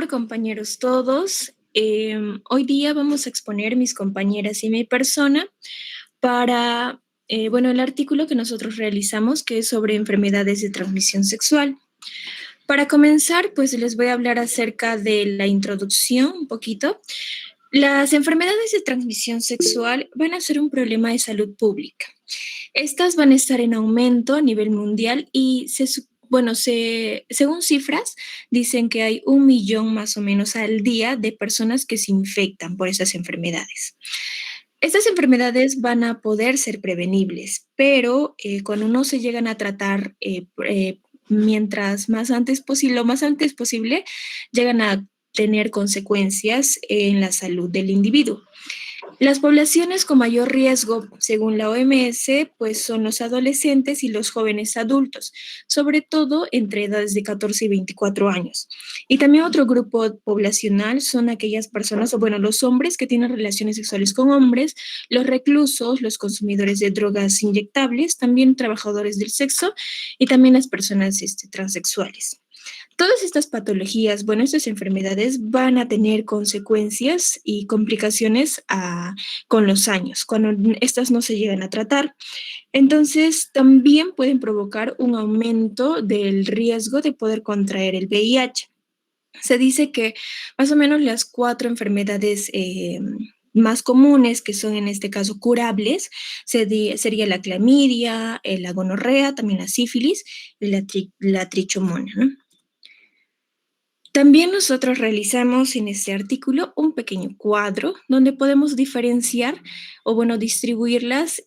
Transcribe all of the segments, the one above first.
amor, compañeros todos. Hoy día vamos a exponer mis compañeras y mi persona para, el artículo que nosotros realizamos, que es sobre enfermedades de transmisión sexual. Para comenzar, pues les voy a hablar acerca de la introducción un poquito. Las enfermedades de transmisión sexual van a ser un problema de salud pública. Estas van a estar en aumento a nivel mundial y según cifras, dicen que hay 1 millón más o menos al día de personas que se infectan por esas enfermedades. Estas enfermedades van a poder ser prevenibles, pero cuando no se llegan a tratar mientras lo más antes posible, llegan a tener consecuencias en la salud del individuo. Las poblaciones con mayor riesgo, según la OMS, pues son los adolescentes y los jóvenes adultos, sobre todo entre edades de 14 y 24 años. Y también otro grupo poblacional son aquellas personas, los hombres que tienen relaciones sexuales con hombres, los reclusos, los consumidores de drogas inyectables, también trabajadores del sexo y también las personas transexuales. Todas estas patologías, estas enfermedades van a tener consecuencias y complicaciones con los años, cuando estas no se llegan a tratar. Entonces, también pueden provocar un aumento del riesgo de poder contraer el VIH. Se dice que más o menos las 4 enfermedades más comunes, que son en este caso curables, sería la clamidia, la gonorrea, también la sífilis y la trichomona, ¿no? También nosotros realizamos en este artículo un pequeño cuadro donde podemos diferenciar distribuirlas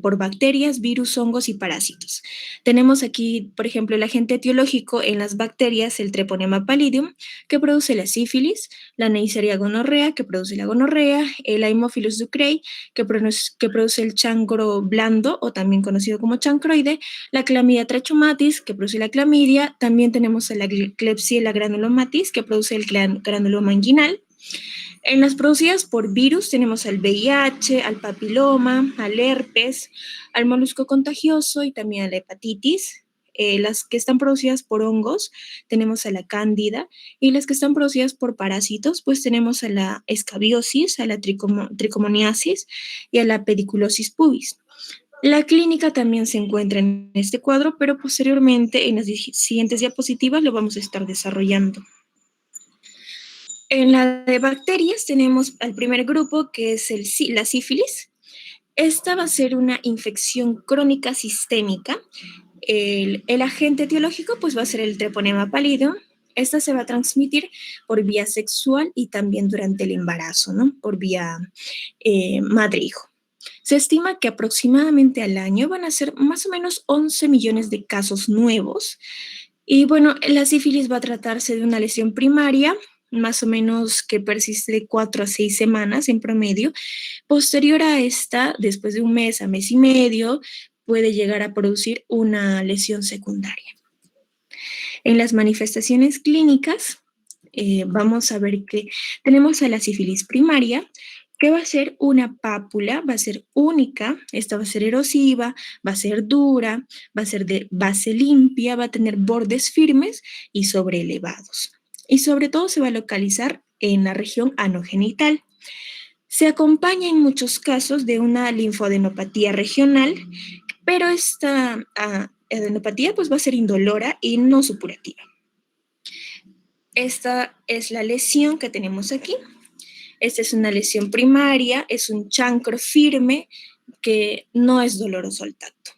por bacterias, virus, hongos y parásitos. Tenemos aquí, por ejemplo, el agente etiológico en las bacterias, el Treponema pallidum, que produce la sífilis, la Neisseria gonorrea, que produce la gonorrea, el Haemophilus ducreyi, que produce el chancro blando, o también conocido como chancroide, la Clamidia trachomatis, que produce la clamidia. También tenemos a la Klebsiella granulomatis, que produce el granuloma inguinal. En las producidas por virus tenemos al VIH, al papiloma, al herpes, al molusco contagioso y también a la hepatitis. Las que están producidas por hongos tenemos a la cándida, y las que están producidas por parásitos pues tenemos a la escabiosis, a la tricomoniasis y a la pediculosis pubis. La clínica también se encuentra en este cuadro, pero posteriormente en las siguientes diapositivas lo vamos a estar desarrollando. En la de bacterias tenemos al primer grupo, que es la sífilis. Esta va a ser una infección crónica sistémica. El agente etiológico pues va a ser el Treponema pallidum. Esta se va a transmitir por vía sexual y también durante el embarazo, ¿no? Por vía madre-hijo. Se estima que aproximadamente al año van a ser más o menos 11 millones de casos nuevos. Y la sífilis va a tratarse de una lesión primaria, más o menos que persiste de 4 a 6 semanas en promedio. Posterior a esta, después de un mes a mes y medio, puede llegar a producir una lesión secundaria. En las manifestaciones clínicas, vamos a ver que tenemos a la sífilis primaria, que va a ser una pápula, va a ser única, esta va a ser erosiva, va a ser dura, va a ser de base limpia, va a tener bordes firmes y sobreelevados. Y sobre todo se va a localizar en la región anogenital. Se acompaña en muchos casos de una linfoadenopatía regional, pero esta adenopatía pues va a ser indolora y no supurativa. Esta es la lesión que tenemos aquí. Esta es una lesión primaria, es un chancro firme que no es doloroso al tacto.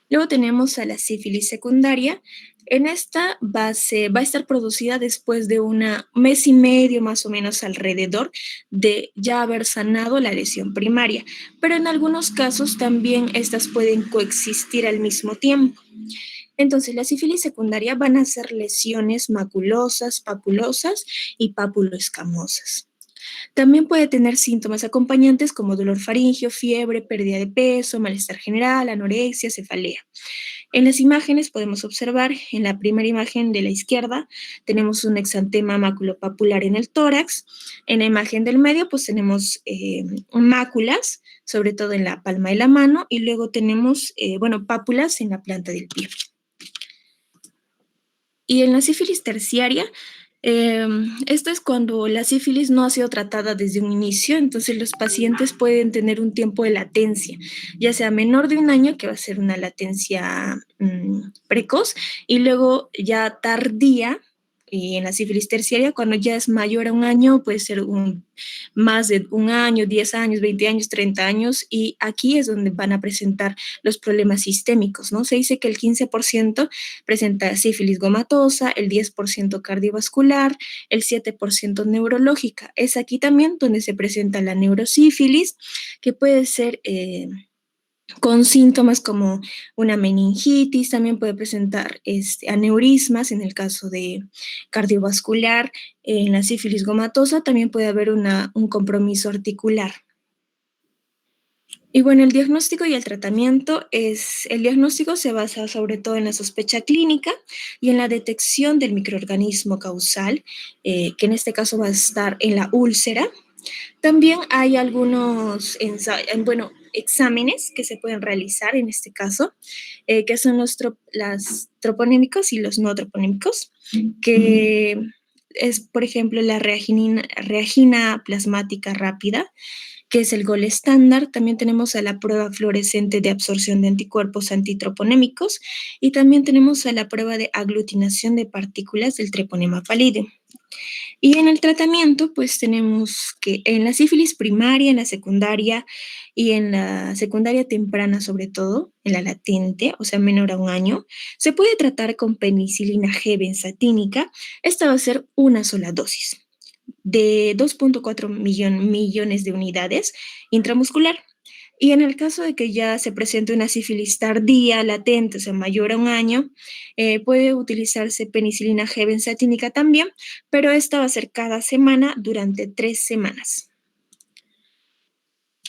Luego tenemos a la sífilis secundaria. En esta va a estar producida después de un mes y medio más o menos alrededor de ya haber sanado la lesión primaria, pero en algunos casos también estas pueden coexistir al mismo tiempo. Entonces, la sífilis secundaria van a ser lesiones maculosas, papulosas y papuloescamosas. También puede tener síntomas acompañantes como dolor faríngeo, fiebre, pérdida de peso, malestar general, anorexia, cefalea. En las imágenes podemos observar, en la primera imagen de la izquierda, tenemos un exantema maculopapular en el tórax. En la imagen del medio, pues tenemos máculas, sobre todo en la palma de la mano, y luego tenemos, pápulas en la planta del pie. Y en la sífilis terciaria, Esto es cuando la sífilis no ha sido tratada desde un inicio, entonces los pacientes pueden tener un tiempo de latencia, ya sea menor de un año, que va a ser una latencia precoz, y luego ya tardía, y en la sífilis terciaria, cuando ya es mayor a un año, puede ser más de un año, 10 años, 20 años, 30 años, y aquí es donde van a presentar los problemas sistémicos, ¿no? Se dice que el 15% presenta sífilis gomatosa, el 10% cardiovascular, el 7% neurológica. Es aquí también donde se presenta la neurosífilis, que puede ser con síntomas como una meningitis, también puede presentar aneurismas en el caso de cardiovascular, en la sífilis gomatosa también puede haber un compromiso articular. Y bueno, el diagnóstico y el tratamiento el diagnóstico se basa sobre todo en la sospecha clínica y en la detección del microorganismo causal, que en este caso va a estar en la úlcera. También hay algunos exámenes que se pueden realizar en este caso, que son los troponímicos y los no troponímicos, que es, por ejemplo, la reagina plasmática rápida, que es el gol estándar. También tenemos a la prueba fluorescente de absorción de anticuerpos antitroponémicos y también tenemos a la prueba de aglutinación de partículas del treponema pallidum. Y en el tratamiento, pues tenemos que en la sífilis primaria, en la secundaria y en la secundaria temprana sobre todo, en la latente, o sea, menor a un año, se puede tratar con penicilina G benzatínica. Esta va a ser una sola dosis de 2.4 millones de unidades intramuscular. Y en el caso de que ya se presente una sífilis tardía, latente, o sea, mayor a un año, puede utilizarse penicilina G benzatínica también, pero esta va a ser cada semana durante 3 semanas.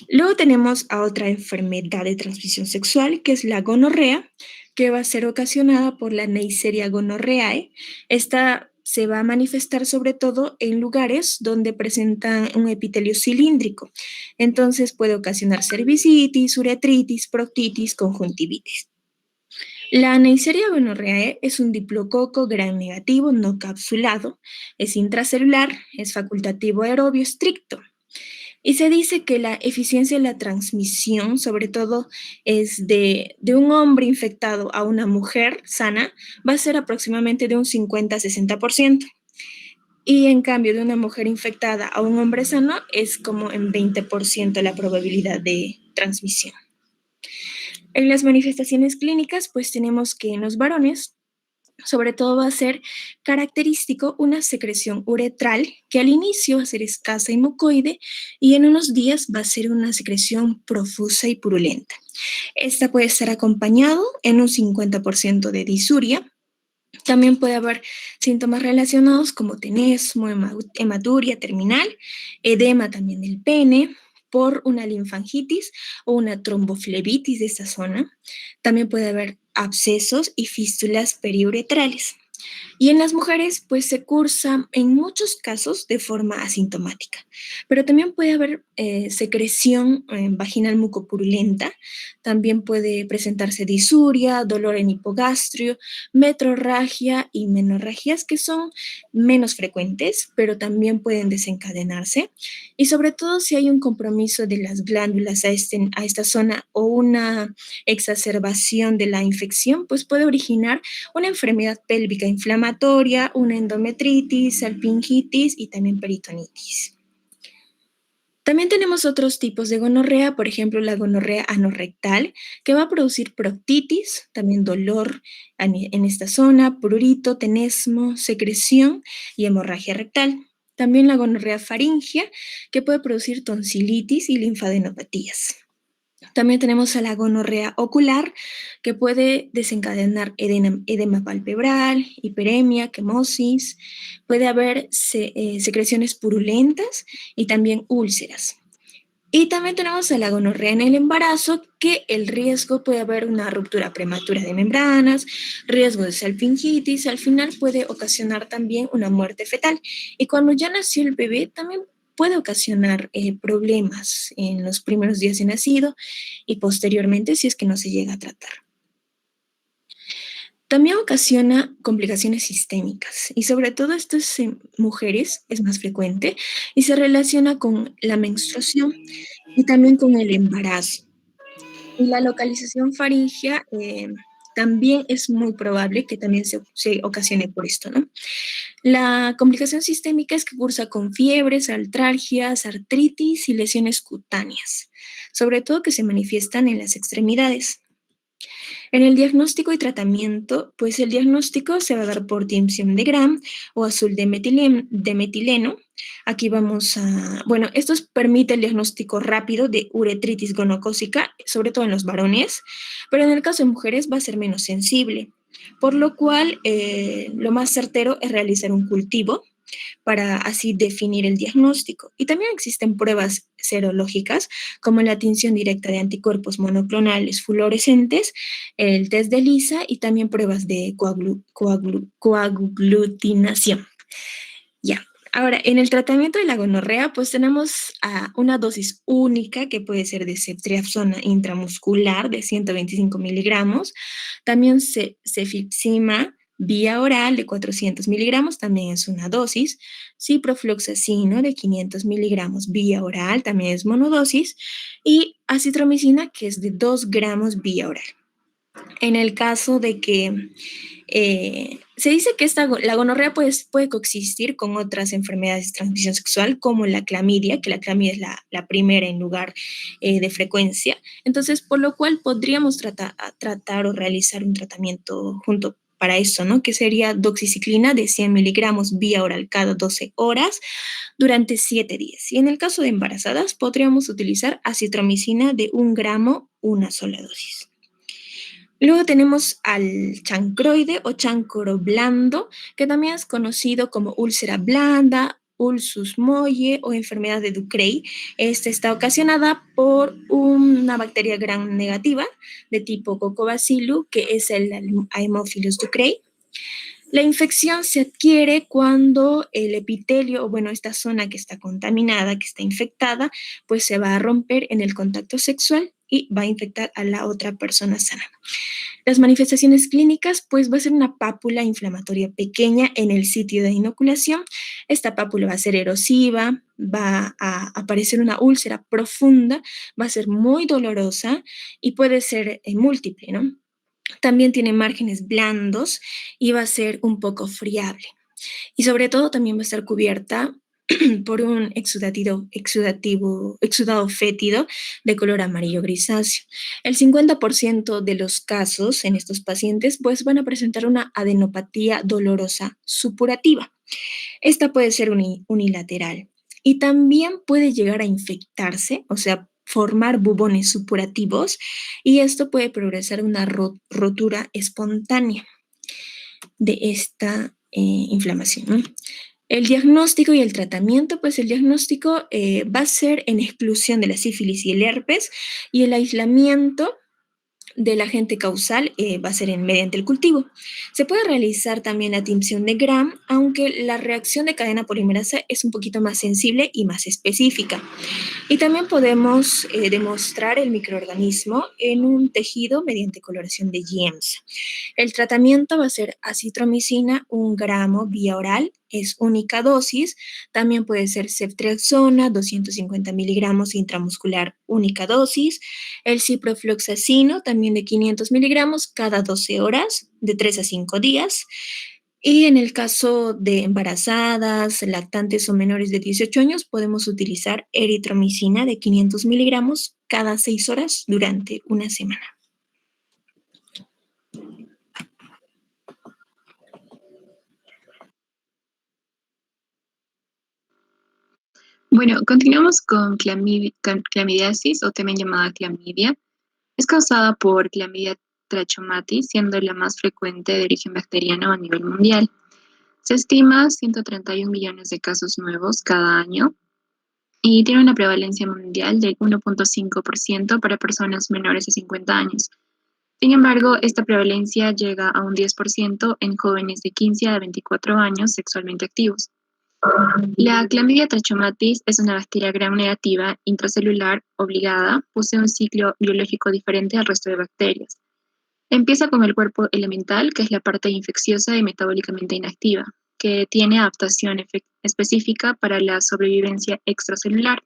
Luego tenemos a otra enfermedad de transmisión sexual, que es la gonorrea, que va a ser ocasionada por la Neisseria gonorrheae. Esta se va a manifestar sobre todo en lugares donde presentan un epitelio cilíndrico. Entonces puede ocasionar cervicitis, uretritis, proctitis, conjuntivitis. La Neisseria gonorrheae es un diplococo gram negativo no capsulado, es intracelular, es facultativo aerobio estricto. Y se dice que la eficiencia de la transmisión, sobre todo es de un hombre infectado a una mujer sana, va a ser aproximadamente de un 50-60%. Y en cambio, de una mujer infectada a un hombre sano es como en 20% la probabilidad de transmisión. En las manifestaciones clínicas, pues tenemos que en los varones sobre todo va a ser característico una secreción uretral que al inicio va a ser escasa y mucoide y en unos días va a ser una secreción profusa y purulenta. Esta puede estar acompañado en un 50% de disuria. También puede haber síntomas relacionados como tenesmo, hematuria terminal, edema también del pene, por una linfangitis o una tromboflebitis de esta zona. También puede haber abscesos y fístulas periuretrales. Y en las mujeres, pues se cursa en muchos casos de forma asintomática, pero también puede haber secreción vaginal mucopurulenta, también puede presentarse disuria, dolor en hipogastrio, metrorragia y menorragias que son menos frecuentes, pero también pueden desencadenarse. Y sobre todo si hay un compromiso de las glándulas a esta zona o una exacerbación de la infección, pues puede originar una enfermedad pélvica inflamatoria, una endometritis, salpingitis y también peritonitis. También tenemos otros tipos de gonorrea, por ejemplo, la gonorrea anorrectal, que va a producir proctitis, también dolor en esta zona, prurito, tenesmo, secreción y hemorragia rectal. También la gonorrea faríngea, que puede producir tonsilitis y linfadenopatías. También tenemos a la gonorrea ocular, que puede desencadenar edema palpebral, hiperemia, quemosis, puede haber secreciones purulentas y también úlceras. Y también tenemos a la gonorrea en el embarazo, que el riesgo puede haber una ruptura prematura de membranas, riesgo de salpingitis, al final puede ocasionar también una muerte fetal. Y cuando ya nació el bebé, también puede ocasionar problemas en los primeros días de nacido y posteriormente si es que no se llega a tratar. También ocasiona complicaciones sistémicas y sobre todo esto es en mujeres, es más frecuente y se relaciona con la menstruación y también con el embarazo. Y la localización faríngea también es muy probable que también se ocasione por esto, ¿no? La complicación sistémica es que cursa con fiebres, artralgias, artritis y lesiones cutáneas, sobre todo que se manifiestan en las extremidades. En el diagnóstico y tratamiento, pues el diagnóstico se va a dar por tinción de Gram o azul de metileno. Aquí vamos a, bueno, esto permite el diagnóstico rápido de uretritis gonocócica, sobre todo en los varones, pero en el caso de mujeres va a ser menos sensible, por lo cual lo más certero es realizar un cultivo para así definir el diagnóstico. Y también existen pruebas serológicas como la tinción directa de anticuerpos monoclonales fluorescentes, el test de ELISA y también pruebas de coaglutinación. Ya. Ahora, en el tratamiento de la gonorrea, pues tenemos una dosis única que puede ser de ceftriaxona intramuscular de 125 miligramos, también cefixima vía oral de 400 miligramos, también es una dosis, ciprofloxacino de 500 miligramos vía oral, también es monodosis, y acitromicina, que es de 2 gramos vía oral. En el caso de que se dice que la gonorrea puede coexistir con otras enfermedades de transmisión sexual, como la clamidia, que la clamidia es la primera en lugar de frecuencia. Entonces, por lo cual podríamos tratar o realizar un tratamiento junto para eso, ¿no? Que sería doxiciclina de 100 miligramos vía oral cada 12 horas durante 7 días. Y en el caso de embarazadas, podríamos utilizar acitromicina de 1 gramo, una sola dosis. Luego tenemos al chancroide o chancro blando, que también es conocido como úlcera blanda, ulcus molle o enfermedad de Ducrey. Esta está ocasionada por una bacteria gram negativa de tipo Coccobacillus, que es el Haemophilus ducrei. La infección se adquiere cuando el epitelio, o bueno, esta zona que está contaminada, que está infectada, pues se va a romper en el contacto sexual y va a infectar a la otra persona sana. Las manifestaciones clínicas, pues va a ser una pápula inflamatoria pequeña en el sitio de inoculación. Esta pápula va a ser erosiva, va a aparecer una úlcera profunda, va a ser muy dolorosa y puede ser múltiple, ¿no? También tiene márgenes blandos y va a ser un poco friable. Y sobre todo también va a estar cubierta por un exudado fétido de color amarillo grisáceo. El 50% de los casos en estos pacientes pues van a presentar una adenopatía dolorosa supurativa. Esta puede ser unilateral y también puede llegar a infectarse, o sea, formar bubones supurativos y esto puede progresar a una rotura espontánea de esta inflamación, ¿no? El diagnóstico y el tratamiento, pues el diagnóstico va a ser en exclusión de la sífilis y el herpes y el aislamiento del agente causal va a ser mediante el cultivo. Se puede realizar también la tinción de Gram, aunque la reacción de cadena polimerasa es un poquito más sensible y más específica. Y también podemos demostrar el microorganismo en un tejido mediante coloración de GEMS. El tratamiento va a ser acitromicina, 1 gramo vía oral, es única dosis. También puede ser ceftriaxona, 250 miligramos intramuscular, única dosis. El ciprofloxacino, también de 500 miligramos cada 12 horas, de 3 a 5 días. Y en el caso de embarazadas, lactantes o menores de 18 años, podemos utilizar eritromicina de 500 miligramos cada 6 horas durante una semana. Bueno, continuamos con clamidiasis o también llamada clamidia. Es causada por Clamidia trachomatis, siendo la más frecuente de origen bacteriano a nivel mundial. Se estima 131 millones de casos nuevos cada año y tiene una prevalencia mundial del 1.5% para personas menores de 50 años. Sin embargo, esta prevalencia llega a un 10% en jóvenes de 15 a 24 años sexualmente activos. La Clamidia trachomatis es una bacteria gram negativa intracelular obligada, posee un ciclo biológico diferente al resto de bacterias. Empieza con el cuerpo elemental, que es la parte infecciosa y metabólicamente inactiva, que tiene adaptación específica para la sobrevivencia extracelular.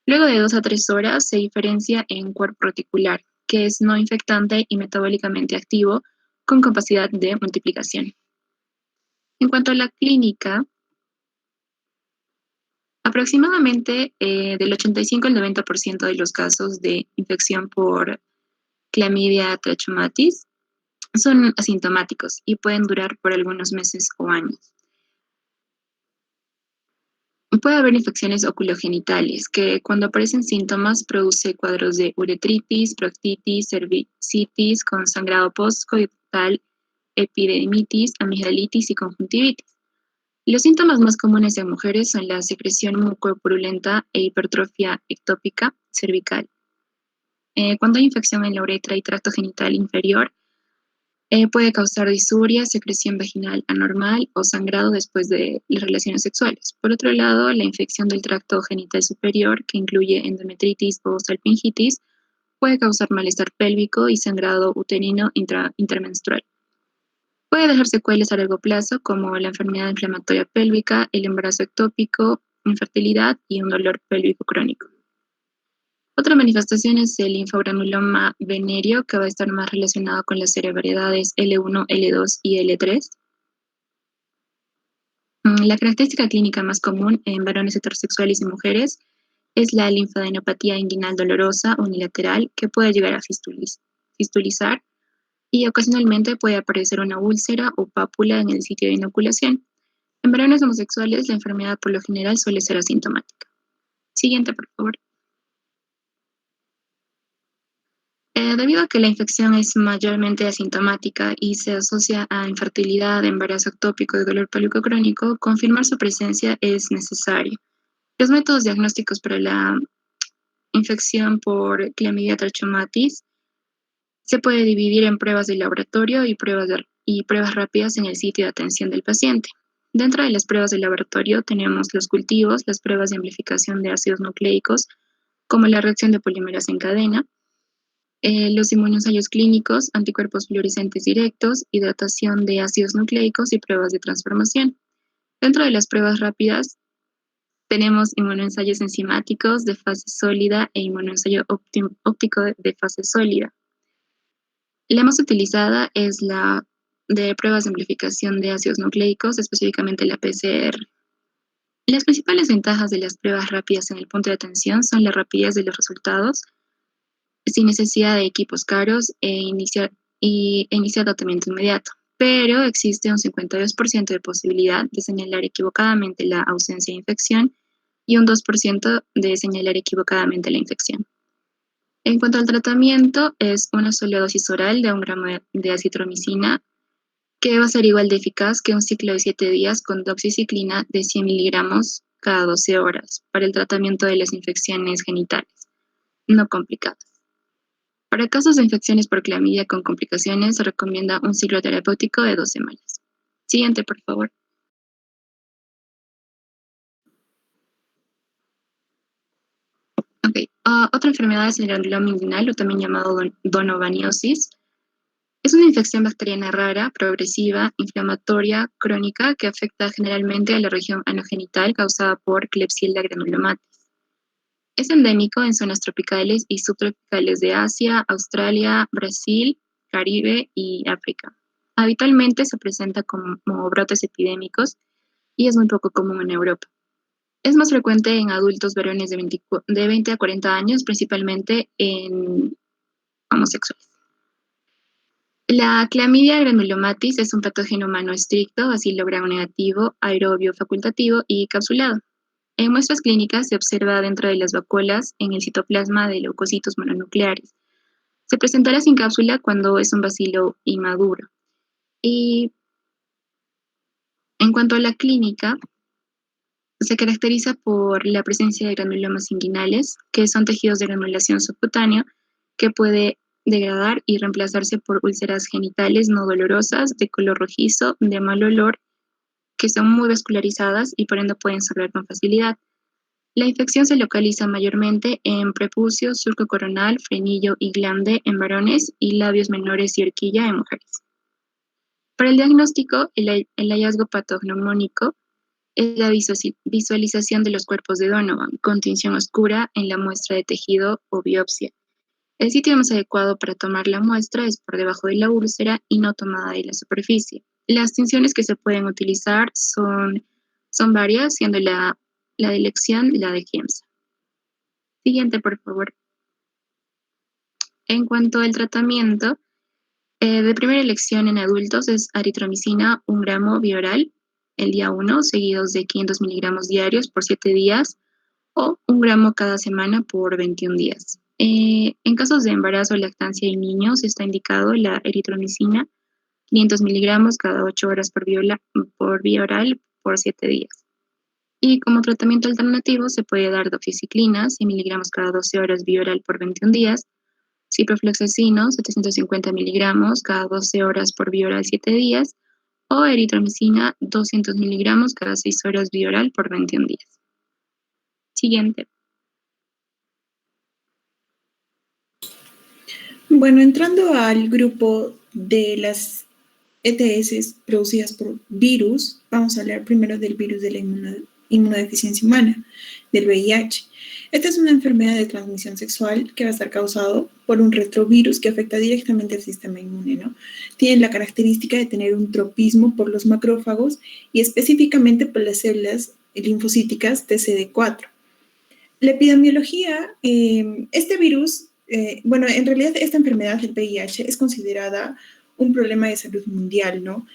Luego de 2 a 3 horas se diferencia en cuerpo reticular, que es no infectante y metabólicamente activo, con capacidad de multiplicación. En cuanto a la clínica, aproximadamente del 85 al 90% de los casos de infección por Clamidia trachomatis son asintomáticos y pueden durar por algunos meses o años. Puede haber infecciones oculogenitales, que cuando aparecen síntomas produce cuadros de uretritis, proctitis, cervicitis con sangrado postcoital, epididimitis, amigdalitis y conjuntivitis. Los síntomas más comunes en mujeres son la secreción mucopurulenta e hipertrofia ectópica cervical. Cuando hay infección en la uretra y tracto genital inferior, puede causar disuria, secreción vaginal anormal o sangrado después de las relaciones sexuales. Por otro lado, la infección del tracto genital superior, que incluye endometritis o salpingitis, puede causar malestar pélvico y sangrado uterino intermenstrual. Puede dejar secuelas a largo plazo como la enfermedad inflamatoria pélvica, el embarazo ectópico, infertilidad y un dolor pélvico crónico. Otra manifestación es el linfogranuloma venéreo, que va a estar más relacionado con las variedades L1, L2 y L3. La característica clínica más común en varones heterosexuales y mujeres es la linfadenopatía inguinal dolorosa unilateral, que puede llegar a fistulizar y ocasionalmente puede aparecer una úlcera o pápula en el sitio de inoculación. En varones homosexuales, la enfermedad por lo general suele ser asintomática. Siguiente, por favor. Debido a que la infección es mayormente asintomática y se asocia a infertilidad, embarazo ectópico y dolor pélvico crónico, confirmar su presencia es necesario. Los métodos diagnósticos para la infección por Clamidia trachomatis se puede dividir en pruebas de laboratorio y pruebas rápidas en el sitio de atención del paciente. Dentro de las pruebas de laboratorio tenemos los cultivos, las pruebas de amplificación de ácidos nucleicos, como la reacción de polímeros en cadena, los inmunoensayos clínicos, anticuerpos fluorescentes directos, hidratación de ácidos nucleicos y pruebas de transformación. Dentro de las pruebas rápidas tenemos inmunoensayos enzimáticos de fase sólida e inmunoensayo óptico de fase sólida. La más utilizada es la de pruebas de amplificación de ácidos nucleicos, específicamente la PCR. Las principales ventajas de las pruebas rápidas en el punto de atención son la rapidez de los resultados, sin necesidad de equipos caros iniciar tratamiento inmediato. Pero existe un 52% de posibilidad de señalar equivocadamente la ausencia de infección y un 2% de señalar equivocadamente la infección. En cuanto al tratamiento, es una sola dosis oral de 1 gramo de acitromicina, que va a ser igual de eficaz que un ciclo de 7 días con doxiciclina de 100 miligramos cada 12 horas para el tratamiento de las infecciones genitales no complicadas. Para casos de infecciones por clamidia con complicaciones, se recomienda un ciclo terapéutico de 2 semanas. Siguiente, por favor. Okay. Otra enfermedad es el granuloma inguinal, o también llamado donovaniosis. Es una infección bacteriana rara, progresiva, inflamatoria, crónica, que afecta generalmente a la región anogenital causada por Klebsiella granulomatis. Es endémico en zonas tropicales y subtropicales de Asia, Australia, Brasil, Caribe y África. Habitualmente se presenta como brotes epidémicos y es muy poco común en Europa. Es más frecuente en adultos varones de 20 a 40 años, principalmente en homosexuales. La Clamidia granulomatis es un patógeno humano estricto, bacilo gram negativo, aerobio facultativo y capsulado. En muestras clínicas se observa dentro de las vacuolas en el citoplasma de leucocitos mononucleares. Se presentará sin cápsula cuando es un bacilo inmaduro. Y en cuanto a la clínica, se caracteriza por la presencia de granulomas inguinales, que son tejidos de granulación subcutáneo que puede degradar y reemplazarse por úlceras genitales no dolorosas, de color rojizo, de mal olor, que son muy vascularizadas y por ende pueden cerrar con facilidad. La infección se localiza mayormente en prepucio, surco coronal, frenillo y glande en varones y labios menores y horquilla en mujeres. Para el diagnóstico, el hallazgo patognomónico es la visualización de los cuerpos de Donovan con tinción oscura en la muestra de tejido o biopsia. El sitio más adecuado para tomar la muestra es por debajo de la úlcera y no tomada de la superficie. Las tinciones que se pueden utilizar son varias, siendo la de elección la de Giemsa. Siguiente, por favor. En cuanto al tratamiento, de primera elección en adultos es aritromicina 1 gramo bioral el día 1, seguidos de 500 miligramos diarios por 7 días o 1 gramo cada semana por 21 días. En casos de embarazo, lactancia y niños está indicado la eritromicina 500 miligramos cada 8 horas por vía oral por 7 días. Y como tratamiento alternativo se puede dar doxiciclina 100 miligramos cada 12 horas vía oral por 21 días, ciprofloxacino 750 miligramos cada 12 horas por vía oral 7 días o eritromicina 200 miligramos cada 6 horas vía oral por 21 días. Siguiente. Bueno, entrando al grupo de las ETS producidas por virus, vamos a hablar primero del virus de la inmunodeficiencia humana, del VIH. Esta es una enfermedad de transmisión sexual que va a estar causado por un retrovirus que afecta directamente al sistema inmune, ¿no? Tiene la característica de tener un tropismo por los macrófagos y específicamente por las células linfocíticas TCD4. La epidemiología, este virus, bueno, en realidad esta enfermedad del VIH es considerada un problema de salud mundial, ¿no?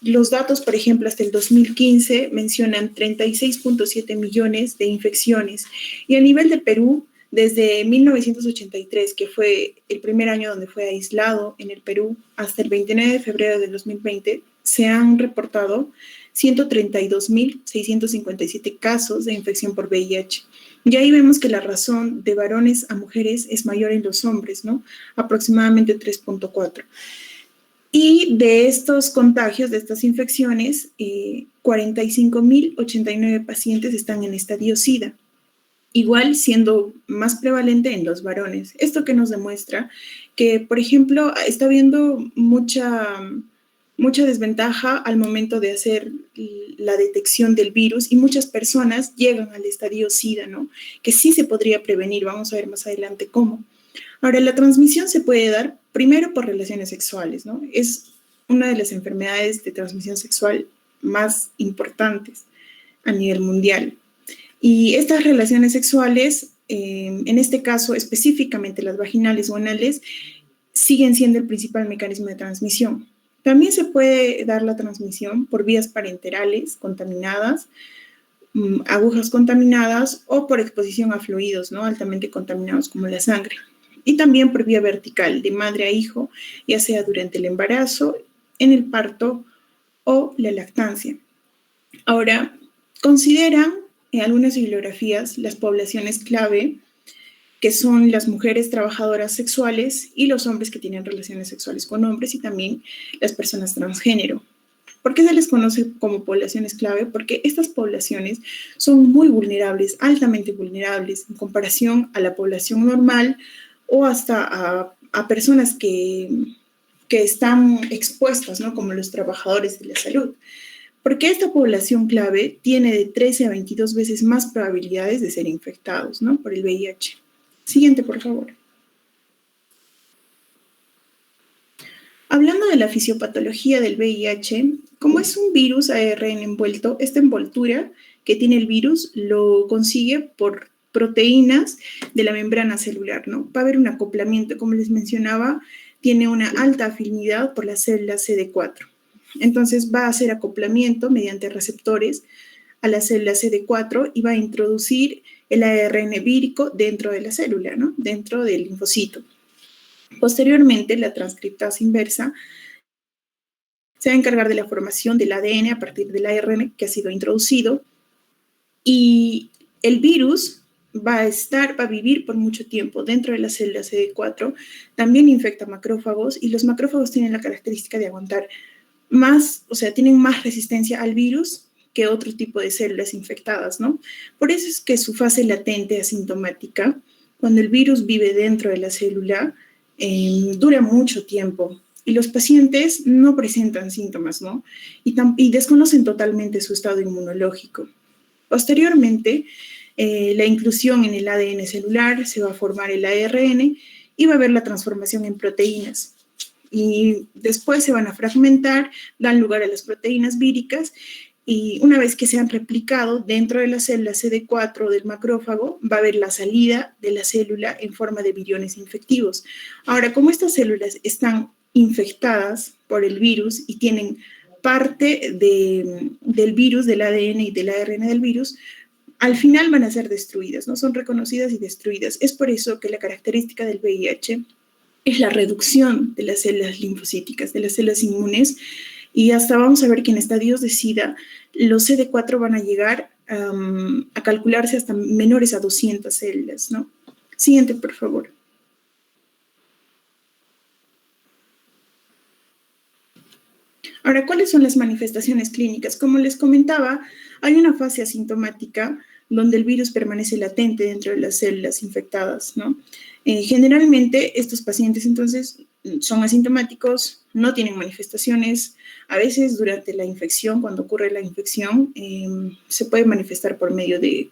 Los datos, por ejemplo, hasta el 2015 mencionan 36.7 millones de infecciones y a nivel de Perú, desde 1983, que fue el primer año donde fue aislado en el Perú, hasta el 29 de febrero del 2020, se han reportado 132.657 casos de infección por VIH. Y ahí vemos que la razón de varones a mujeres es mayor en los hombres, ¿no? Aproximadamente 3.4. Y de estos contagios, de estas infecciones, 45.089 pacientes están en estadio SIDA, igual siendo más prevalente en los varones. Esto que nos demuestra que, por ejemplo, está habiendo mucha desventaja al momento de hacer la detección del virus y muchas personas llegan al estadio SIDA, ¿no? Que sí se podría prevenir, vamos a ver más adelante cómo. Ahora, la transmisión se puede dar primero por relaciones sexuales, ¿no? Es una de las enfermedades de transmisión sexual más importantes a nivel mundial. Y estas relaciones sexuales, en este caso específicamente las vaginales o anales, siguen siendo el principal mecanismo de transmisión. También se puede dar la transmisión por vías parenterales contaminadas, agujas contaminadas o por exposición a fluidos, ¿no? Altamente contaminados como la sangre. Y también por vía vertical, de madre a hijo, ya sea durante el embarazo, en el parto o la lactancia. Ahora, consideran en algunas bibliografías las poblaciones clave, que son las mujeres trabajadoras sexuales y los hombres que tienen relaciones sexuales con hombres y también las personas transgénero. ¿Por qué se les conoce como poblaciones clave? Porque estas poblaciones son muy vulnerables, altamente vulnerables en comparación a la población normal o hasta a personas que están expuestas, ¿no? Como los trabajadores de la salud. Porque esta población clave tiene de 13 a 22 veces más probabilidades de ser infectados, ¿no? Por el VIH. Siguiente, por favor. Hablando de la fisiopatología del VIH, como es un virus ARN envuelto, esta envoltura que tiene el virus lo consigue por proteínas de la membrana celular, ¿no? Va a haber un acoplamiento, como les mencionaba, tiene una alta afinidad por la célula CD4. Entonces va a hacer acoplamiento mediante receptores a la célula CD4 y va a introducir el ARN vírico dentro de la célula, ¿no? Dentro del linfocito. Posteriormente, la transcriptasa inversa se va a encargar de la formación del ADN a partir del ARN que ha sido introducido y el virus va a vivir por mucho tiempo dentro de la célula CD4, también infecta macrófagos y los macrófagos tienen la característica de aguantar más, o sea, tienen más resistencia al virus que otro tipo de células infectadas, ¿no? Por eso es que su fase latente asintomática, cuando el virus vive dentro de la célula, dura mucho tiempo y los pacientes no presentan síntomas, ¿no? Y desconocen totalmente su estado inmunológico. Posteriormente, la inclusión en el ADN celular, se va a formar el ARN y va a haber la transformación en proteínas. Y después se van a fragmentar, dan lugar a las proteínas víricas y una vez que se han replicado dentro de la célula CD4 del macrófago, va a haber la salida de la célula en forma de viriones infectivos. Ahora, como estas células están infectadas por el virus y tienen parte del virus, del ADN y del ARN del virus, al final van a ser destruidas, ¿no? Son reconocidas y destruidas. Es por eso que la característica del VIH es la reducción de las células linfocíticas, de las células inmunes, y hasta vamos a ver que en estadios de SIDA los CD4 van a llegar a calcularse hasta menores a 200 células, ¿no? Siguiente, por favor. Ahora, ¿cuáles son las manifestaciones clínicas? Como les comentaba, hay una fase asintomática donde el virus permanece latente dentro de las células infectadas, ¿no? Generalmente, estos pacientes, entonces, son asintomáticos, no tienen manifestaciones. A veces, durante la infección, cuando ocurre la infección, se puede manifestar por medio de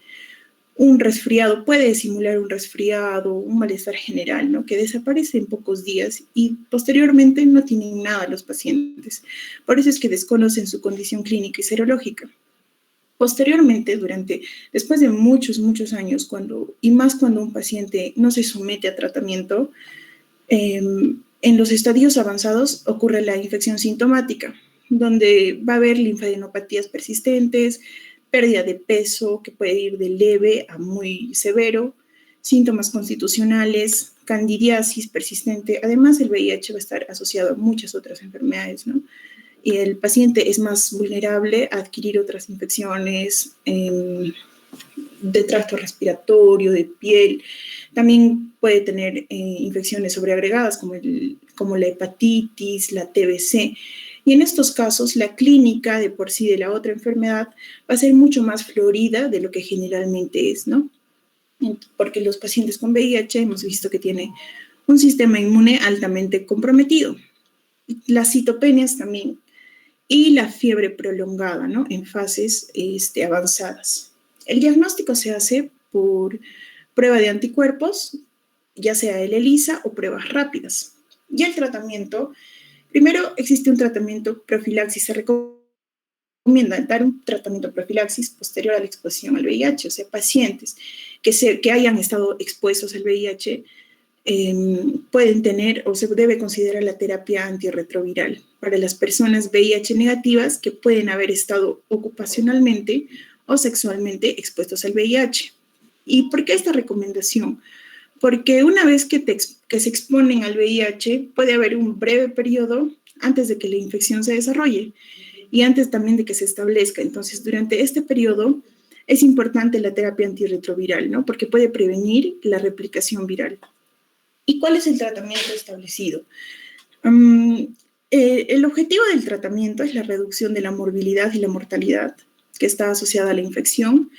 un resfriado, puede simular un resfriado, un malestar general, ¿no? Que desaparece en pocos días y posteriormente no tienen nada los pacientes. Por eso es que desconocen su condición clínica y serológica. Posteriormente, después de muchos años, y más cuando un paciente no se somete a tratamiento, en los estadios avanzados ocurre la infección sintomática, donde va a haber linfadenopatías persistentes, pérdida de peso que puede ir de leve a muy severo, síntomas constitucionales, candidiasis persistente. Además, el VIH va a estar asociado a muchas otras enfermedades, ¿no? Y el paciente es más vulnerable a adquirir otras infecciones de tracto respiratorio, de piel. También puede tener infecciones sobreagregadas como la hepatitis, la TBC. Y en estos casos, la clínica de por sí de la otra enfermedad va a ser mucho más florida de lo que generalmente es, ¿no? Porque los pacientes con VIH hemos visto que tienen un sistema inmune altamente comprometido. Las citopenias también. Y la fiebre prolongada, ¿no? En fases avanzadas. El diagnóstico se hace por prueba de anticuerpos, ya sea el ELISA o pruebas rápidas. Y el tratamiento, primero existe un tratamiento profilaxis, se recomienda dar un tratamiento profilaxis posterior a la exposición al VIH, o sea, pacientes que hayan estado expuestos al VIH pueden tener o se debe considerar la terapia antirretroviral para las personas VIH negativas que pueden haber estado ocupacionalmente o sexualmente expuestos al VIH. ¿Y por qué esta recomendación? Porque una vez que se exponen al VIH, puede haber un breve periodo antes de que la infección se desarrolle y antes también de que se establezca. Entonces, durante este periodo es importante la terapia antirretroviral, ¿no? Porque puede prevenir la replicación viral. ¿Y cuál es el tratamiento establecido? El objetivo del tratamiento es la reducción de la morbilidad y la mortalidad que está asociada a la infección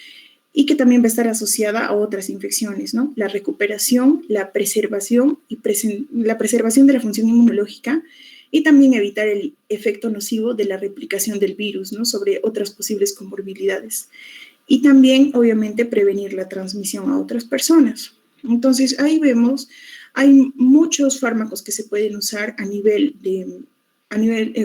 y que también va a estar asociada a otras infecciones, ¿no? La recuperación, la preservación de la función inmunológica y también evitar el efecto nocivo de la replicación del virus, ¿no? Sobre otras posibles comorbilidades. Y también, obviamente, prevenir la transmisión a otras personas. Entonces, ahí vemos, hay muchos fármacos que se pueden usar o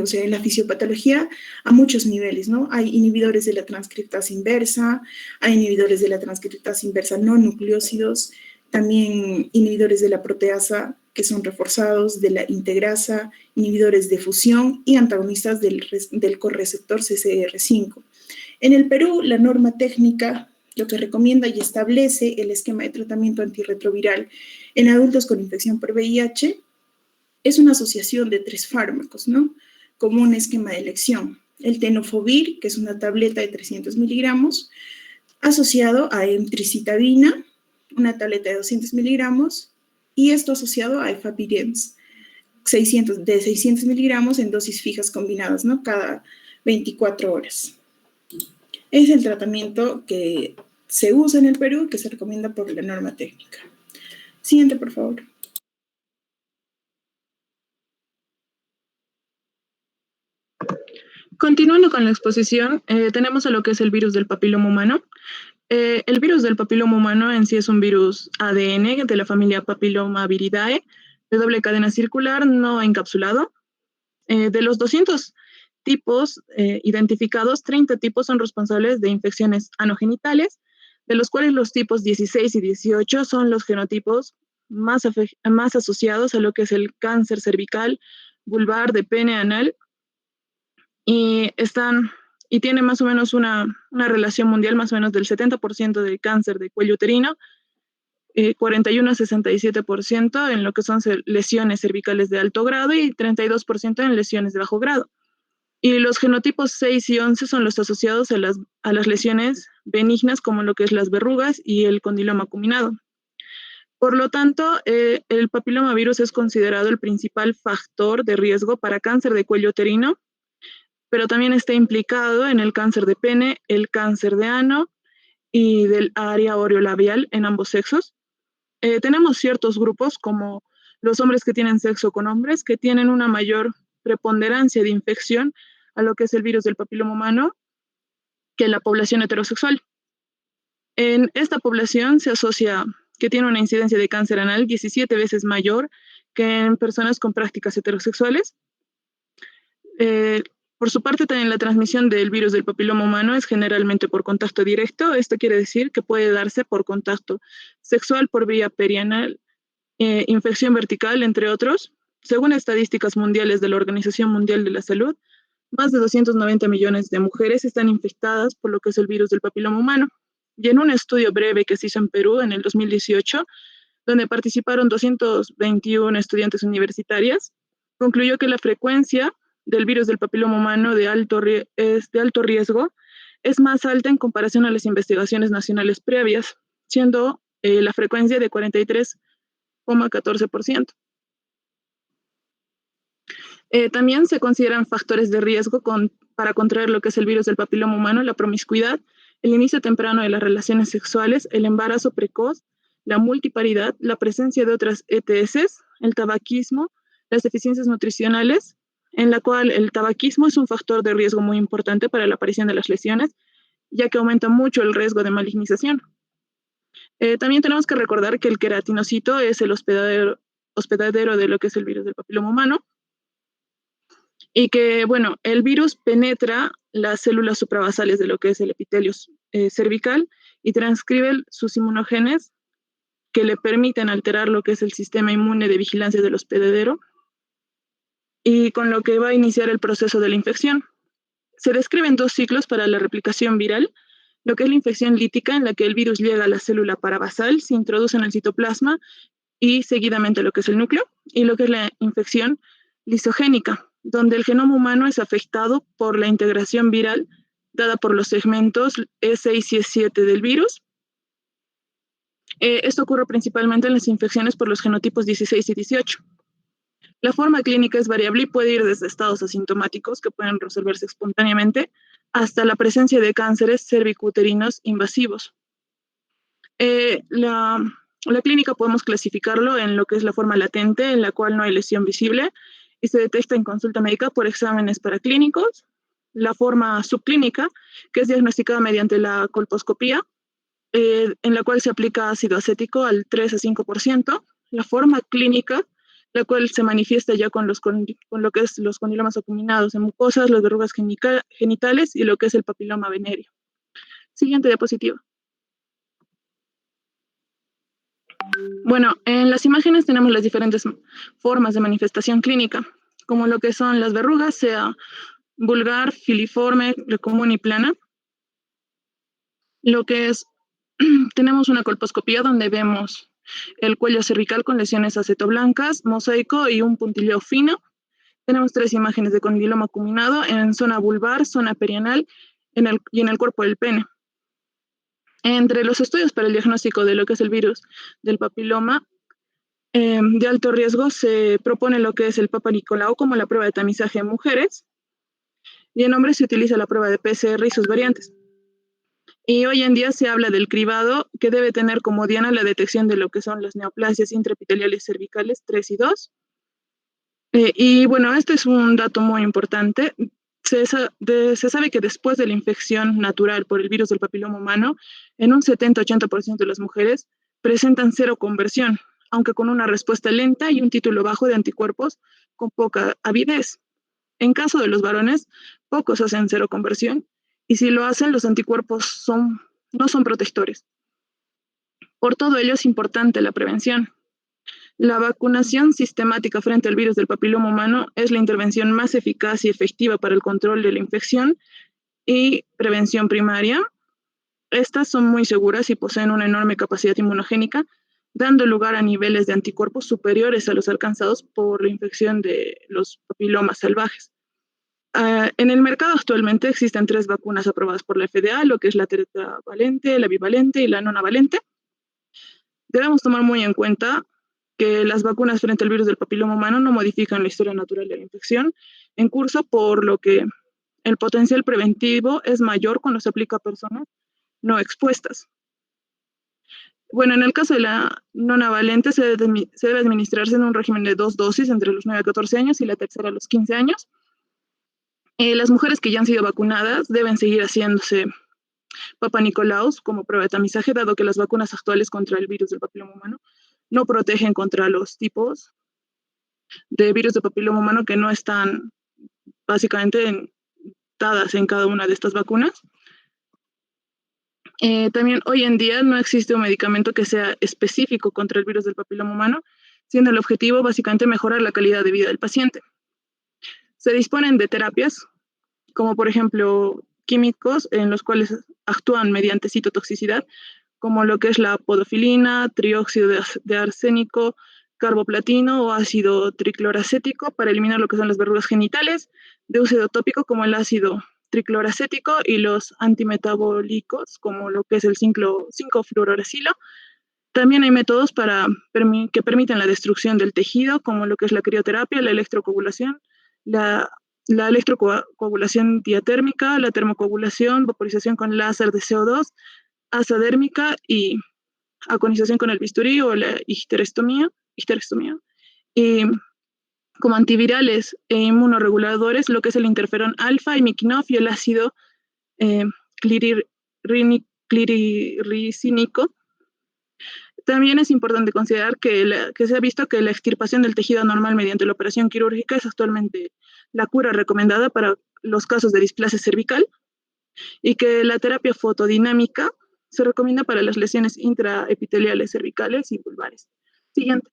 sea, en la fisiopatología a muchos niveles, ¿no? Hay inhibidores de la transcriptasa inversa, hay inhibidores de la transcriptasa inversa no nucleósidos, también inhibidores de la proteasa que son reforzados, de la integrasa, inhibidores de fusión y antagonistas del correceptor CCR5. En el Perú, la norma técnica lo que recomienda y establece el esquema de tratamiento antirretroviral en adultos con infección por VIH es una asociación de 3 fármacos, ¿no? Como un esquema de elección. El tenofovir, que es una tableta de 300 miligramos, asociado a emtricitabina, una tableta de 200 miligramos, y esto asociado a efavirenz, de 600 miligramos en dosis fijas combinadas, ¿no? Cada 24 horas. Es el tratamiento que se usa en el Perú y que se recomienda por la norma técnica. Siguiente, por favor. Continuando con la exposición, tenemos a lo que es el virus del papiloma humano. El virus del papiloma humano en sí es un virus ADN de la familia Papillomaviridae, de doble cadena circular, no encapsulado. De los 200 tipos identificados, 30 tipos son responsables de infecciones anogenitales, de los cuales los tipos 16 y 18 son los genotipos más asociados a lo que es el cáncer cervical, vulvar, de pene, anal, y tiene más o menos una relación mundial más o menos del 70% de cáncer de cuello uterino, 41 a 67% en lo que son lesiones cervicales de alto grado y 32% en lesiones de bajo grado. Y los genotipos 6 y 11 son los asociados a las lesiones benignas como lo que es las verrugas y el condiloma acuminado. Por lo tanto, el papilomavirus es considerado el principal factor de riesgo para cáncer de cuello uterino, pero también está implicado en el cáncer de pene, el cáncer de ano y del área oreolabial en ambos sexos. Tenemos ciertos grupos como los hombres que tienen sexo con hombres que tienen una mayor preponderancia de infección a lo que es el virus del papiloma humano que la población heterosexual. En esta población se asocia que tiene una incidencia de cáncer anal 17 veces mayor que en personas con prácticas heterosexuales. Por su parte, también la transmisión del virus del papiloma humano es generalmente por contacto directo. Esto quiere decir que puede darse por contacto sexual, por vía perianal, infección vertical, entre otros. Según estadísticas mundiales de la Organización Mundial de la Salud, más de 290 millones de mujeres están infectadas por lo que es el virus del papiloma humano. Y en un estudio breve que se hizo en Perú en el 2018, donde participaron 221 estudiantes universitarias, concluyó que la frecuencia del virus del papiloma humano es de alto riesgo, es más alta en comparación a las investigaciones nacionales previas, siendo la frecuencia de 43,14%. También se consideran factores de riesgo para contraer lo que es el virus del papiloma humano, la promiscuidad, el inicio temprano de las relaciones sexuales, el embarazo precoz, la multiparidad, la presencia de otras ETS, el tabaquismo, las deficiencias nutricionales, en la cual el tabaquismo es un factor de riesgo muy importante para la aparición de las lesiones, ya que aumenta mucho el riesgo de malignización. También tenemos que recordar que el queratinocito es el hospedadero de lo que es el virus del papiloma humano, y que, bueno, el virus penetra las células suprabasales de lo que es el epitelio cervical y transcribe sus inmunogenes que le permiten alterar lo que es el sistema inmune de vigilancia del hospedadero, y con lo que va a iniciar el proceso de la infección. Se describen 2 ciclos para la replicación viral, lo que es la infección lítica, en la que el virus llega a la célula parabasal, se introduce en el citoplasma y seguidamente lo que es el núcleo, y lo que es la infección lisogénica, donde el genoma humano es afectado por la integración viral dada por los segmentos E6 y E7 del virus. Esto ocurre principalmente en las infecciones por los genotipos 16 y 18. La forma clínica es variable y puede ir desde estados asintomáticos que pueden resolverse espontáneamente hasta la presencia de cánceres cervicuterinos invasivos. La clínica podemos clasificarlo en lo que es la forma latente, en la cual no hay lesión visible y se detecta en consulta médica por exámenes paraclínicos. La forma subclínica, que es diagnosticada mediante la colposcopía, en la cual se aplica ácido acético al 3 a 5%. La forma clínica, la cual se manifiesta ya con lo que es los condilomas acuminados en mucosas, las verrugas genitales y lo que es el papiloma venéreo. Siguiente diapositiva. Bueno, en las imágenes tenemos las diferentes formas de manifestación clínica, como lo que son las verrugas, sea vulgar, filiforme, común y plana. Lo que es, tenemos una colposcopía donde vemos el cuello cervical con lesiones acetoblancas, mosaico y un puntilleo fino. Tenemos 3 imágenes de condiloma acuminado en zona vulvar, zona perianal y en el cuerpo del pene. Entre los estudios para el diagnóstico de lo que es el virus del papiloma de alto riesgo se propone lo que es el Papa Nicolau como la prueba de tamizaje en mujeres, y en hombres se utiliza la prueba de PCR y sus variantes. Y hoy en día se habla del cribado, que debe tener como diana la detección de lo que son las neoplasias intraepiteliales cervicales 3 y 2. Y bueno, este es un dato muy importante. Se sabe que después de la infección natural por el virus del papiloma humano, en un 70-80% de las mujeres presentan cero conversión, aunque con una respuesta lenta y un título bajo de anticuerpos con poca avidez. En caso de los varones, pocos hacen cero conversión, y si lo hacen, los anticuerpos no son protectores. Por todo ello es importante la prevención. La vacunación sistemática frente al virus del papiloma humano es la intervención más eficaz y efectiva para el control de la infección y prevención primaria. Estas son muy seguras y poseen una enorme capacidad inmunogénica, dando lugar a niveles de anticuerpos superiores a los alcanzados por la infección de los papilomas salvajes. En el mercado actualmente existen 3 vacunas aprobadas por la FDA, lo que es la tetravalente, la bivalente y la nonavalente. Debemos tomar muy en cuenta que las vacunas frente al virus del papiloma humano no modifican la historia natural de la infección en curso, por lo que el potencial preventivo es mayor cuando se aplica a personas no expuestas. Bueno, en el caso de la nonavalente se debe administrarse en un régimen de 2 dosis entre los 9 a 14 años y la tercera a los 15 años. Las mujeres que ya han sido vacunadas deben seguir haciéndose Papa Nicolaus como prueba de tamizaje, dado que las vacunas actuales contra el virus del papiloma humano no protegen contra los tipos de virus de papiloma humano que no están básicamente dadas en cada una de estas vacunas. También hoy en día no existe un medicamento que sea específico contra el virus del papiloma humano, siendo el objetivo básicamente mejorar la calidad de vida del paciente. Se disponen de terapias, como por ejemplo químicos en los cuales actúan mediante citotoxicidad, como lo que es la podofilina, trióxido de arsénico, carboplatino o ácido tricloracético para eliminar lo que son las verrugas genitales, de uso tópico como el ácido tricloracético y los antimetabólicos como lo que es el 5-fluororacilo. También hay métodos que permiten la destrucción del tejido, como lo que es la crioterapia, la electrocoagulación, la electrocoagulación diatérmica, la termocoagulación, vaporización con láser de CO2, asadérmica y aconización con el bisturí o la histerectomía. Y como antivirales e inmunoreguladores, lo que es el interferón alfa, imiquinov y el ácido eh, cliriricínico. También es importante considerar que se ha visto que la extirpación del tejido anormal mediante la operación quirúrgica es actualmente la cura recomendada para los casos de displasia cervical, y que la terapia fotodinámica se recomienda para las lesiones intraepiteliales cervicales y vulvares. Siguiente.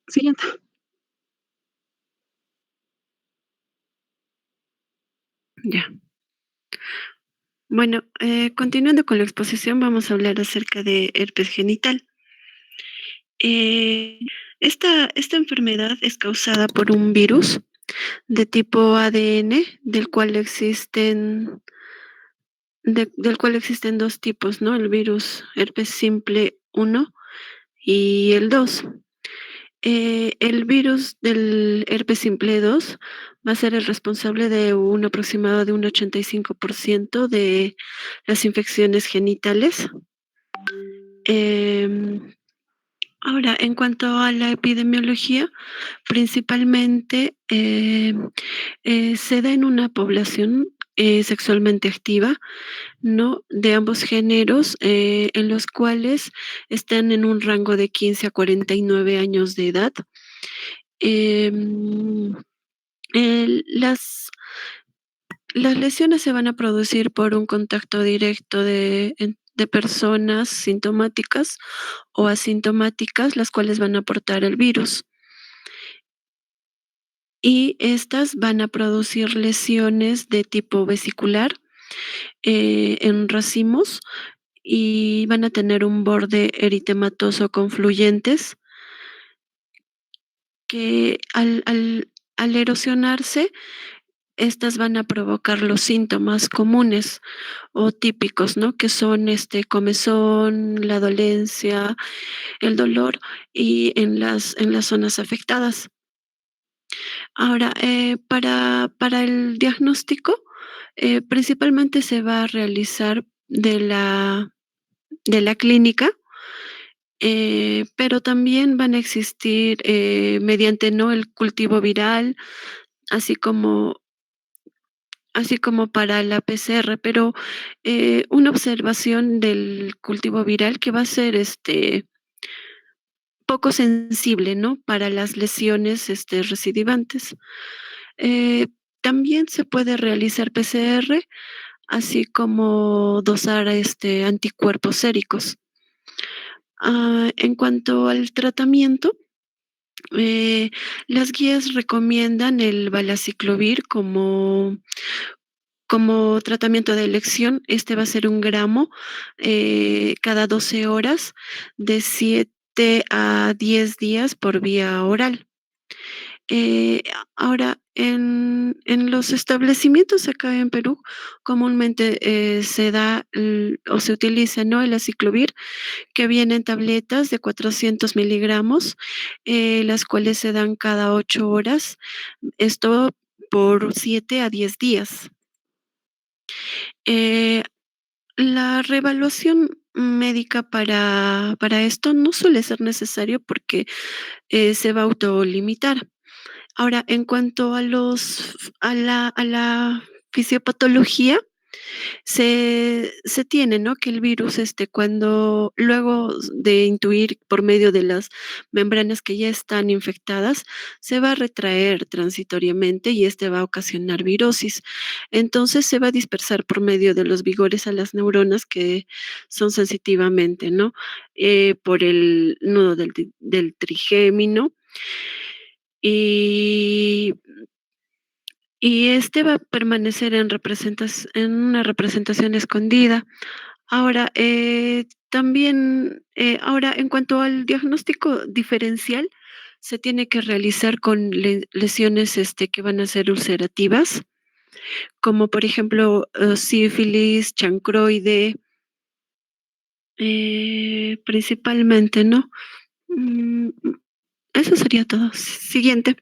Siguiente. Ya. Bueno, continuando con la exposición, vamos a hablar acerca de herpes genital. Esta enfermedad es causada por un virus de tipo ADN, del cual existen 2 tipos, ¿no? El virus herpes simple 1 y el 2. El virus del herpes simple 2 va a ser el responsable de un aproximado de un 85% de las infecciones genitales. Ahora, en cuanto a la epidemiología, principalmente se da en una población sexualmente activa, ¿no? De ambos géneros, en los cuales están en un rango de 15 a 49 años de edad. Em, las lesiones se van a producir por un contacto directo de personas sintomáticas o asintomáticas, las cuales van a portar el virus. Y estas van a producir lesiones de tipo vesicular en racimos, y van a tener un borde eritematoso con fluyentes que al erosionarse, estas van a provocar los síntomas comunes o típicos, ¿no? Que son comezón, la dolencia, el dolor y en las zonas afectadas. Ahora, para el diagnóstico, Principalmente se va a realizar de la clínica, pero también van a existir mediante ¿no? el cultivo viral, así como, así como para la PCR, pero una observación del cultivo viral que va a ser poco sensible, ¿no? Para las lesiones recidivantes. Eh, También se puede realizar PCR, así como dosar anticuerpos séricos. En cuanto al tratamiento, eh, las guías recomiendan el valaciclovir como tratamiento de elección. Este va a ser 1 gramo cada 12 horas, de 7 a 10 días por vía oral. Ahora, en los establecimientos acá en Perú, comúnmente se da o se utiliza, ¿no? El aciclovir, que viene en tabletas de 400 miligramos, las cuales se dan cada 8 horas, esto por 7 a 10 días. Eh, la reevaluación médica para esto no suele ser necesario porque se va a autolimitar. Ahora, en cuanto a la fisiopatología, se tiene, ¿no? Que el virus, cuando luego de intuir por medio de las membranas que ya están infectadas, se va a retraer transitoriamente y va a ocasionar virosis. Entonces se va a dispersar por medio de los vigores a las neuronas que son sensitivamente, ¿no? Por el nudo del trigémino. Y va a permanecer en una representación escondida. Ahora, también, ahora, en cuanto al diagnóstico diferencial, se tiene que realizar con lesiones que van a ser ulcerativas, como por ejemplo sífilis, chancroide, principalmente, ¿no? Mm, Eso sería todo. Siguiente.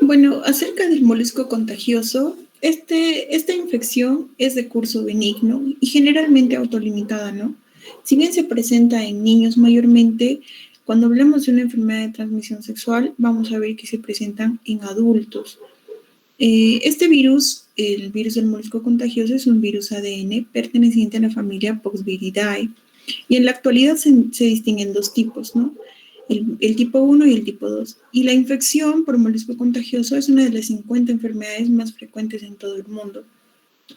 Bueno, acerca del molusco contagioso, esta infección es de curso benigno y generalmente autolimitada, ¿no? Si bien se presenta en niños mayormente, cuando hablamos de una enfermedad de transmisión sexual, vamos a ver que se presentan en adultos. Este virus, el virus del molusco contagioso, es un virus ADN perteneciente a la familia Poxviridae. Y en la actualidad se distinguen 2 tipos, ¿no? El tipo 1 y el tipo 2. Y la infección por molusco contagioso es una de las 50 enfermedades más frecuentes en todo el mundo.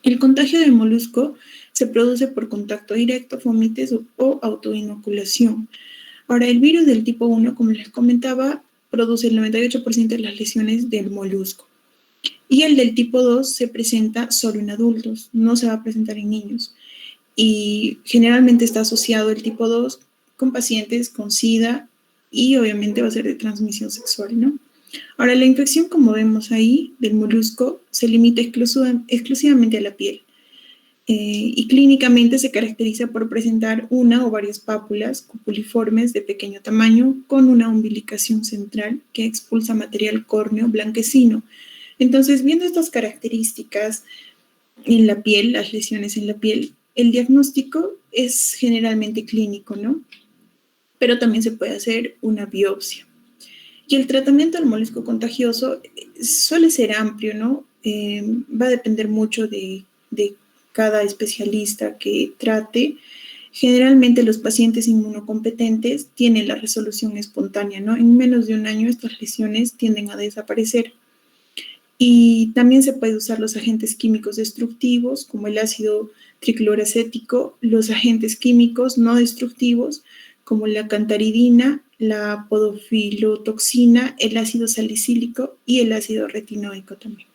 El contagio del molusco se produce por contacto directo, fomites o autoinoculación. Ahora, el virus del tipo 1, como les comentaba, produce el 98% de las lesiones del molusco. Y el del tipo 2 se presenta solo en adultos, no se va a presentar en niños. Y generalmente está asociado el tipo 2 con pacientes con SIDA y obviamente va a ser de transmisión sexual, ¿no? Ahora, la infección, como vemos ahí, del molusco, se limita exclusivamente a la piel. Y clínicamente se caracteriza por presentar una o varias pápulas cupuliformes de pequeño tamaño con una umbilicación central que expulsa material córneo blanquecino. Entonces, viendo estas características en la piel, las lesiones en la piel, el diagnóstico es generalmente clínico, ¿no? Pero también se puede hacer una biopsia. Y el tratamiento del molusco contagioso suele ser amplio, ¿no? Va a depender mucho de cada especialista que trate. Generalmente los pacientes inmunocompetentes tienen la resolución espontánea, ¿no? En menos de 1 año estas lesiones tienden a desaparecer. Y también se puede usar los agentes químicos destructivos, como el ácido tricloracético, los agentes químicos no destructivos, como la cantaridina, la podofilotoxina, el ácido salicílico y el ácido retinoico también.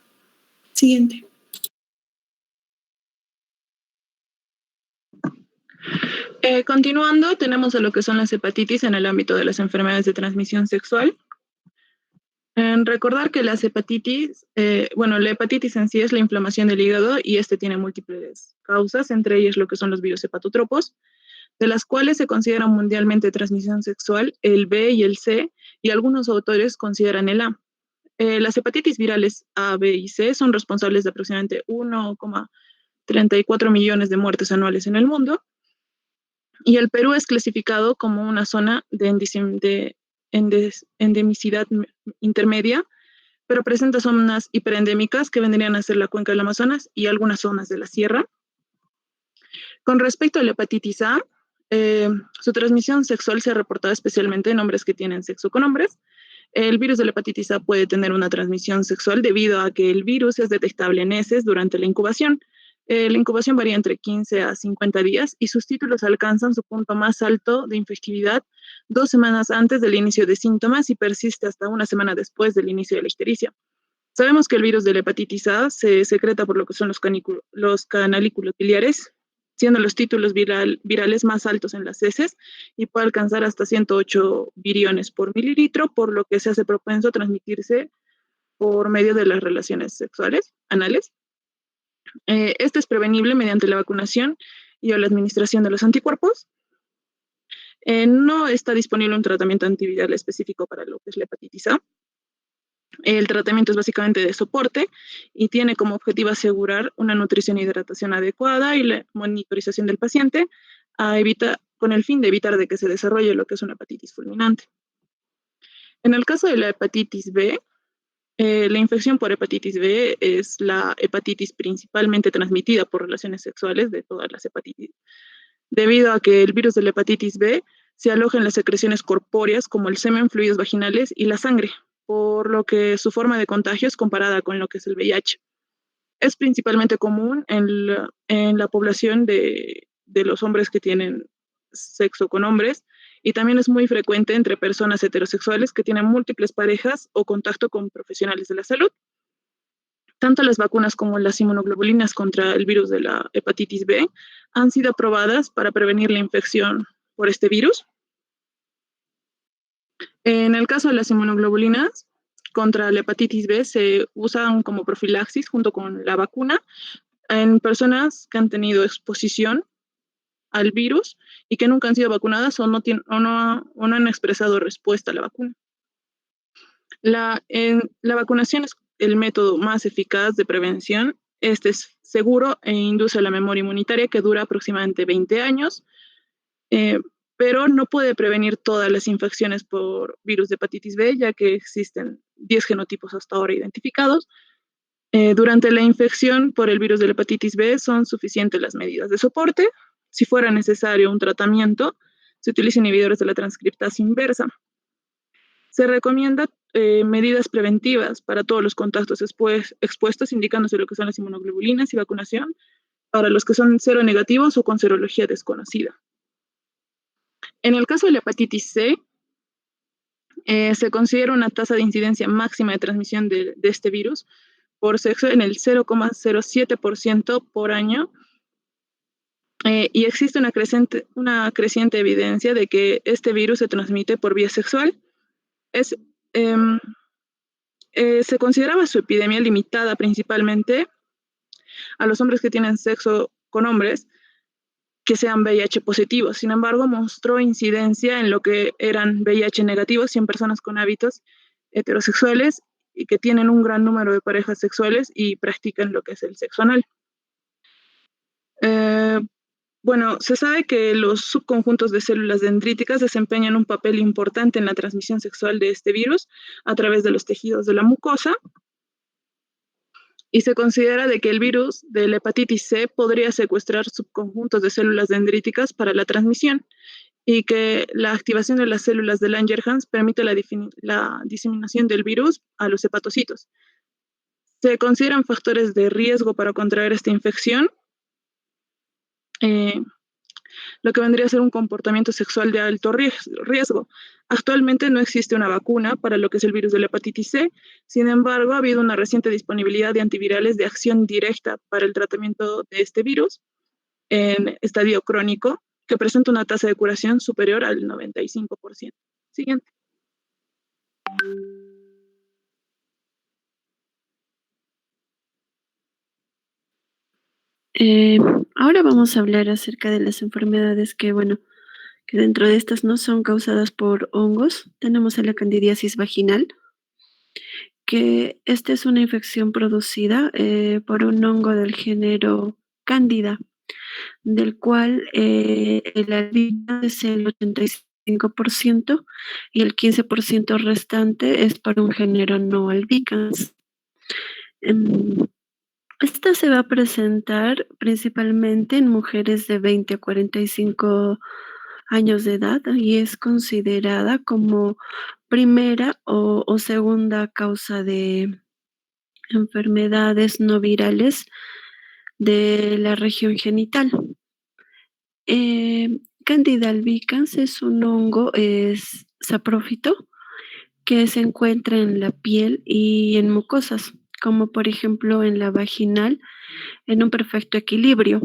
Siguiente. Continuando, tenemos a lo que son las hepatitis en el ámbito de las enfermedades de transmisión sexual. En recordar que las hepatitis, la hepatitis en sí es la inflamación del hígado y este tiene múltiples causas, entre ellas lo que son los virus hepatotropos, de las cuales se considera mundialmente de transmisión sexual el B y el C, y algunos autores consideran el A. Las hepatitis virales A, B y C son responsables de aproximadamente 1,34 millones de muertes anuales en el mundo, y el Perú es clasificado como una zona de endemicidad intermedia, pero presenta zonas hiperendémicas que vendrían a ser la cuenca del Amazonas y algunas zonas de la sierra. Con respecto a la hepatitis A, su transmisión sexual se ha reportado especialmente en hombres que tienen sexo con hombres. El virus de la hepatitis A puede tener una transmisión sexual debido a que el virus es detectable en heces durante la incubación. La incubación varía entre 15 a 50 días y sus títulos alcanzan su punto más alto de infectividad 2 semanas antes del inicio de síntomas y persiste hasta una semana después del inicio de la ictericia. Sabemos que el virus de la hepatitis A se secreta por lo que son los canalículos biliares, siendo los títulos virales más altos en las heces y puede alcanzar hasta 108 viriones por mililitro, por lo que se hace propenso a transmitirse por medio de las relaciones sexuales anales. Este es prevenible mediante la vacunación y o la administración de los anticuerpos. No está disponible un tratamiento antiviral específico para lo que es la hepatitis A. El tratamiento es básicamente de soporte y tiene como objetivo asegurar una nutrición e hidratación adecuada y la monitorización del paciente con el fin de evitar de que se desarrolle lo que es una hepatitis fulminante. En el caso de la hepatitis B, la infección por hepatitis B es la hepatitis principalmente transmitida por relaciones sexuales de todas las hepatitis, debido a que el virus de la hepatitis B se aloja en las secreciones corpóreas como el semen, fluidos vaginales y la sangre, por lo que su forma de contagio es comparada con lo que es el VIH. Es principalmente común en la población de los hombres que tienen sexo con hombres y también es muy frecuente entre personas heterosexuales que tienen múltiples parejas o contacto con profesionales de la salud. Tanto las vacunas como las inmunoglobulinas contra el virus de la hepatitis B han sido aprobadas para prevenir la infección por este virus. En el caso de las inmunoglobulinas contra la hepatitis B se usan como profilaxis junto con la vacuna en personas que han tenido exposición al virus y que nunca han sido vacunadas o no han expresado respuesta a la vacuna. La vacunación es el método más eficaz de prevención. Este es seguro e induce la memoria inmunitaria que dura aproximadamente 20 años, pero no puede prevenir todas las infecciones por virus de hepatitis B, ya que existen 10 genotipos hasta ahora identificados. Durante la infección por el virus de la hepatitis B son suficientes las medidas de soporte. Si fuera necesario un tratamiento, se utilizan inhibidores de la transcriptasa inversa. Se recomienda medidas preventivas para todos los contactos expuestos, indicándose lo que son las inmunoglobulinas y vacunación para los que son seronegativos o con serología desconocida. En el caso de la hepatitis C, se considera una tasa de incidencia máxima de transmisión de este virus por sexo en el 0,07% por año, y existe una creciente evidencia de que este virus se transmite por vía sexual. Se consideraba su epidemia limitada principalmente a los hombres que tienen sexo con hombres que sean VIH positivos. Sin embargo, mostró incidencia en lo que eran VIH negativos y en personas con hábitos heterosexuales y que tienen un gran número de parejas sexuales y practican lo que es el sexo anal. Se sabe que los subconjuntos de células dendríticas desempeñan un papel importante en la transmisión sexual de este virus a través de los tejidos de la mucosa, y se considera de que el virus de la hepatitis C podría secuestrar subconjuntos de células dendríticas para la transmisión y que la activación de las células de Langerhans permite la diseminación del virus a los hepatocitos. Se consideran factores de riesgo para contraer esta infección, lo que vendría a ser un comportamiento sexual de alto riesgo. Actualmente no existe una vacuna para lo que es el virus de la hepatitis C, sin embargo, ha habido una reciente disponibilidad de antivirales de acción directa para el tratamiento de este virus en estadio crónico, que presenta una tasa de curación superior al 95%. Siguiente. Eh, Ahora vamos a hablar acerca de las enfermedades que dentro de estas no son causadas por hongos. Tenemos a la candidiasis vaginal, que esta es una infección producida por un hongo del género Cándida, del cual el albicans es el 85% y el 15% restante es por un género no albicans. Em, Esta se va a presentar principalmente en mujeres de 20 a 45 años de edad y es considerada como primera o segunda causa de enfermedades no virales de la región genital. Candida albicans es un hongo, es saprófito, que se encuentra en la piel y en mucosas, como por ejemplo en la vaginal, en un perfecto equilibrio.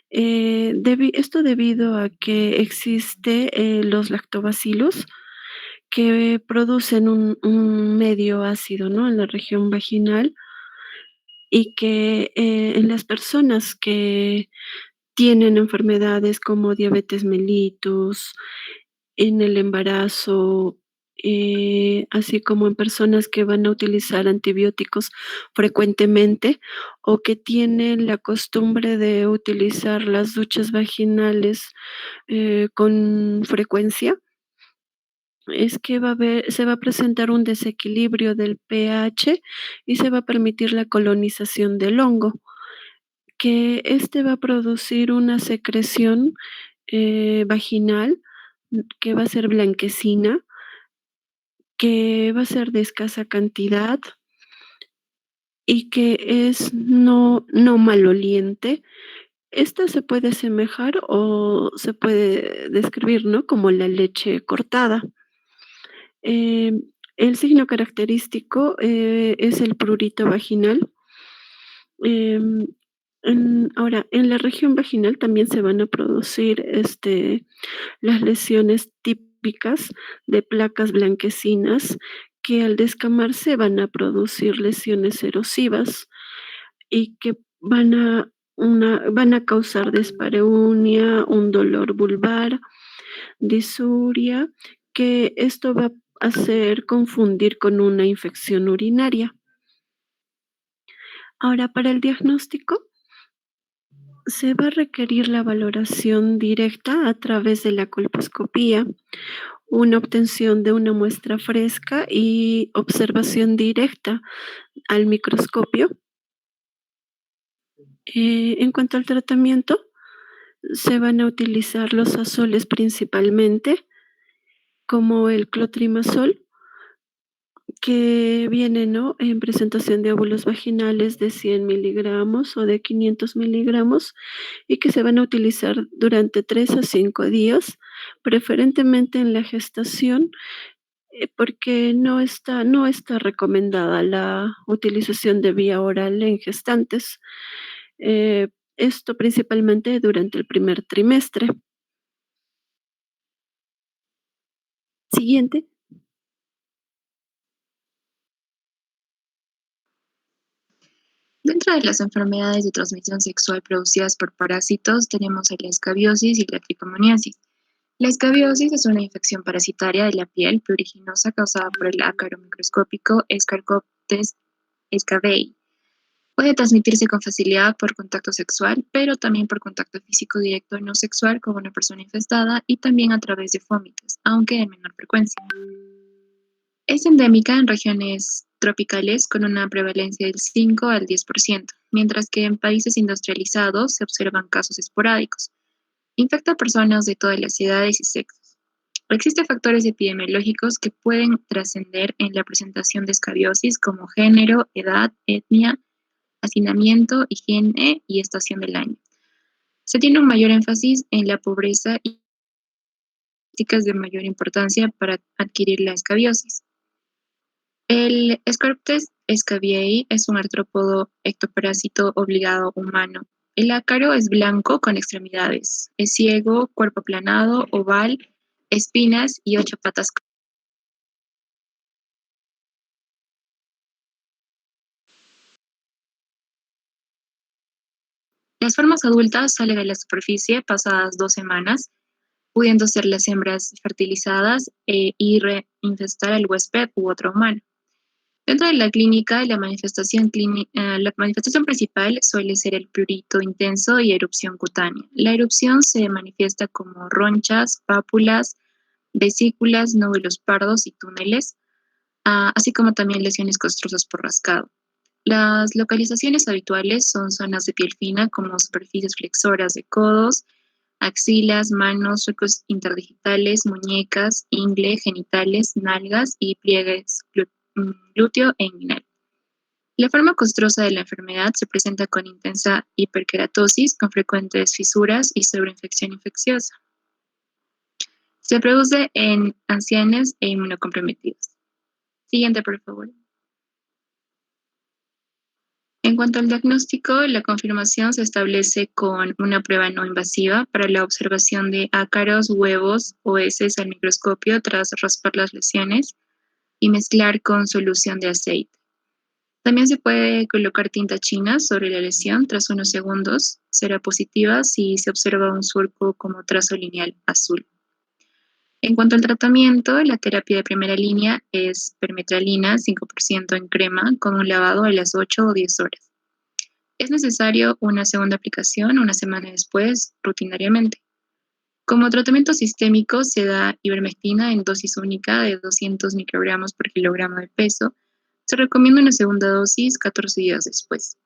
Esto debido a que existe los lactobacilos que producen un medio ácido, ¿no? En la región vaginal y que en las personas que tienen enfermedades como diabetes mellitus, en el embarazo, así como en personas que van a utilizar antibióticos frecuentemente o que tienen la costumbre de utilizar las duchas vaginales con frecuencia, es que se va a presentar un desequilibrio del pH y se va a permitir la colonización del hongo, que este va a producir una secreción vaginal que va a ser blanquecina, que va a ser de escasa cantidad y que es no maloliente. Esta se puede asemejar o se puede describir, ¿no? Como la leche cortada. Eh, el signo característico es el prurito vaginal. Em, Ahora, en la región vaginal también se van a producir las lesiones típicas de placas blanquecinas que al descamarse van a producir lesiones erosivas y que van a causar dispareunia, un dolor vulvar, disuria, que esto va a hacer confundir con una infección urinaria. Ahora, para el diagnóstico, se va a requerir la valoración directa a través de la colposcopía, una obtención de una muestra fresca y observación directa al microscopio. En cuanto al tratamiento, se van a utilizar los azoles principalmente, como el clotrimazol, que viene, ¿no? En presentación de óvulos vaginales de 100 miligramos o de 500 miligramos y que se van a utilizar durante 3 a 5 días, preferentemente en la gestación, porque no está recomendada la utilización de vía oral en gestantes. Eh, Esto principalmente durante el primer trimestre. Siguiente. Dentro de las enfermedades de transmisión sexual producidas por parásitos tenemos la escabiosis y la tricomoniasis. La escabiosis es una infección parasitaria de la piel pruriginosa causada por el ácaro microscópico Scharcoptes scabei. Puede transmitirse con facilidad por contacto sexual, pero también por contacto físico directo no sexual con una persona infestada y también a través de vómitos, aunque en menor frecuencia. Es endémica en regiones tropicales con una prevalencia del 5 al 10%, mientras que en países industrializados se observan casos esporádicos. Infecta a personas de todas las edades y sexos. Existen factores epidemiológicos que pueden trascender en la presentación de escabiosis como género, edad, etnia, hacinamiento, higiene y estación del año. Se tiene un mayor énfasis en la pobreza y prácticas de mayor importancia para adquirir la escabiosis. El Scarptes scabiei es un artrópodo ectoparásito obligado humano. El ácaro es blanco con extremidades. Es ciego, cuerpo aplanado, oval, espinas y 8 patas. Las formas adultas salen a la superficie pasadas 2 semanas, pudiendo ser las hembras fertilizadas y reinfestar al huésped u otro humano. Dentro de la clínica, la manifestación principal suele ser el prurito intenso y erupción cutánea. La erupción se manifiesta como ronchas, pápulas, vesículas, nódulos pardos y túneles, así como también lesiones costrosas por rascado. Las localizaciones habituales son zonas de piel fina como superficies flexoras de codos, axilas, manos, surcos interdigitales, muñecas, ingle, genitales, nalgas y pliegues glúteo e inguinal. La forma costrosa de la enfermedad se presenta con intensa hiperkeratosis, con frecuentes fisuras y sobreinfección infecciosa. Se produce en ancianos e inmunocomprometidos. Siguiente, por favor. En cuanto al diagnóstico, la confirmación se establece con una prueba no invasiva para la observación de ácaros, huevos o heces al microscopio tras raspar las lesiones y mezclar con solución de aceite. También se puede colocar tinta china sobre la lesión tras unos segundos. Será positiva si se observa un surco como trazo lineal azul. En cuanto al tratamiento, la terapia de primera línea es permetralina 5% en crema con un lavado a las 8 o 10 horas. Es necesario una segunda aplicación una semana después, rutinariamente. Como tratamiento sistémico se da ivermectina en dosis única de 200 microgramos por kilogramo de peso. Se recomienda una segunda dosis 14 días después.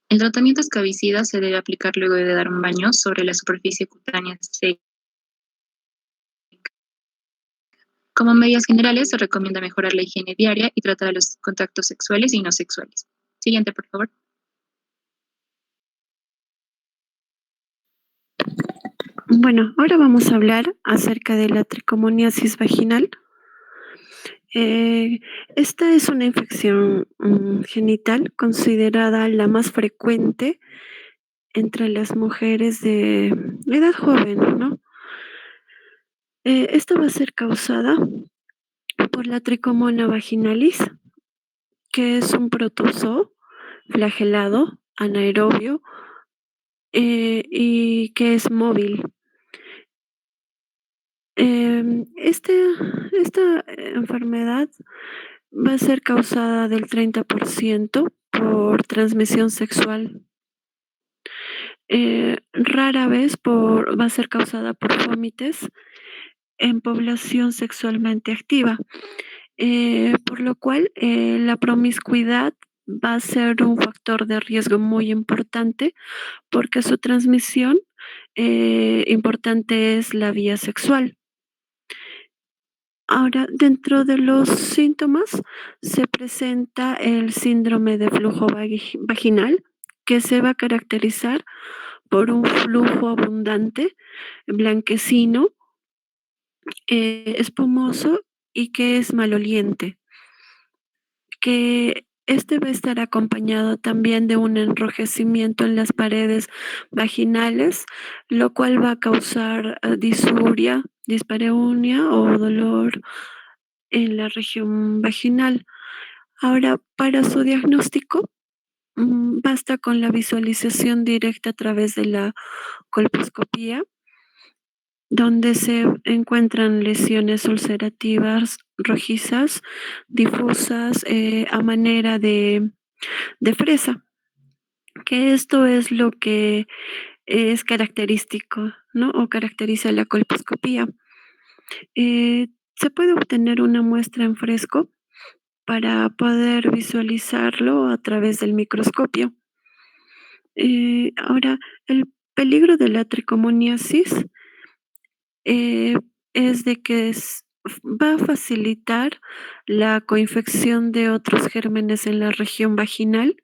El tratamiento escabicida se debe aplicar luego de dar un baño sobre la superficie cutánea seca. Como medidas generales, se recomienda mejorar la higiene diaria y tratar los contactos sexuales y no sexuales. Siguiente, por favor. Bueno, ahora vamos a hablar acerca de la tricomoniasis vaginal. Esta es una infección genital considerada la más frecuente entre las mujeres de edad joven, ¿no? Esta va a ser causada por la tricomona vaginalis, que es un protozoo flagelado, anaerobio, y que es móvil. Esta enfermedad va a ser causada del 30% por transmisión sexual. Rara vez va a ser causada por vómites en población sexualmente activa, por lo cual la promiscuidad va a ser un factor de riesgo muy importante porque su transmisión importante es la vía sexual. Ahora, dentro de los síntomas se presenta el síndrome de flujo vaginal, que se va a caracterizar por un flujo abundante, blanquecino, espumoso y que es maloliente. Que este va a estar acompañado también de un enrojecimiento en las paredes vaginales, lo cual va a causar disuria, dispareunia o dolor en la región vaginal. Ahora, para su diagnóstico, basta con la visualización directa a través de la colposcopía, donde se encuentran lesiones ulcerativas rojizas, difusas, a manera de fresa, que esto es lo que es característico, ¿no? O caracteriza la colposcopía. Se puede obtener una muestra en fresco para poder visualizarlo a través del microscopio. Ahora, el peligro de la tricomoniasis es de que va a facilitar la coinfección de otros gérmenes en la región vaginal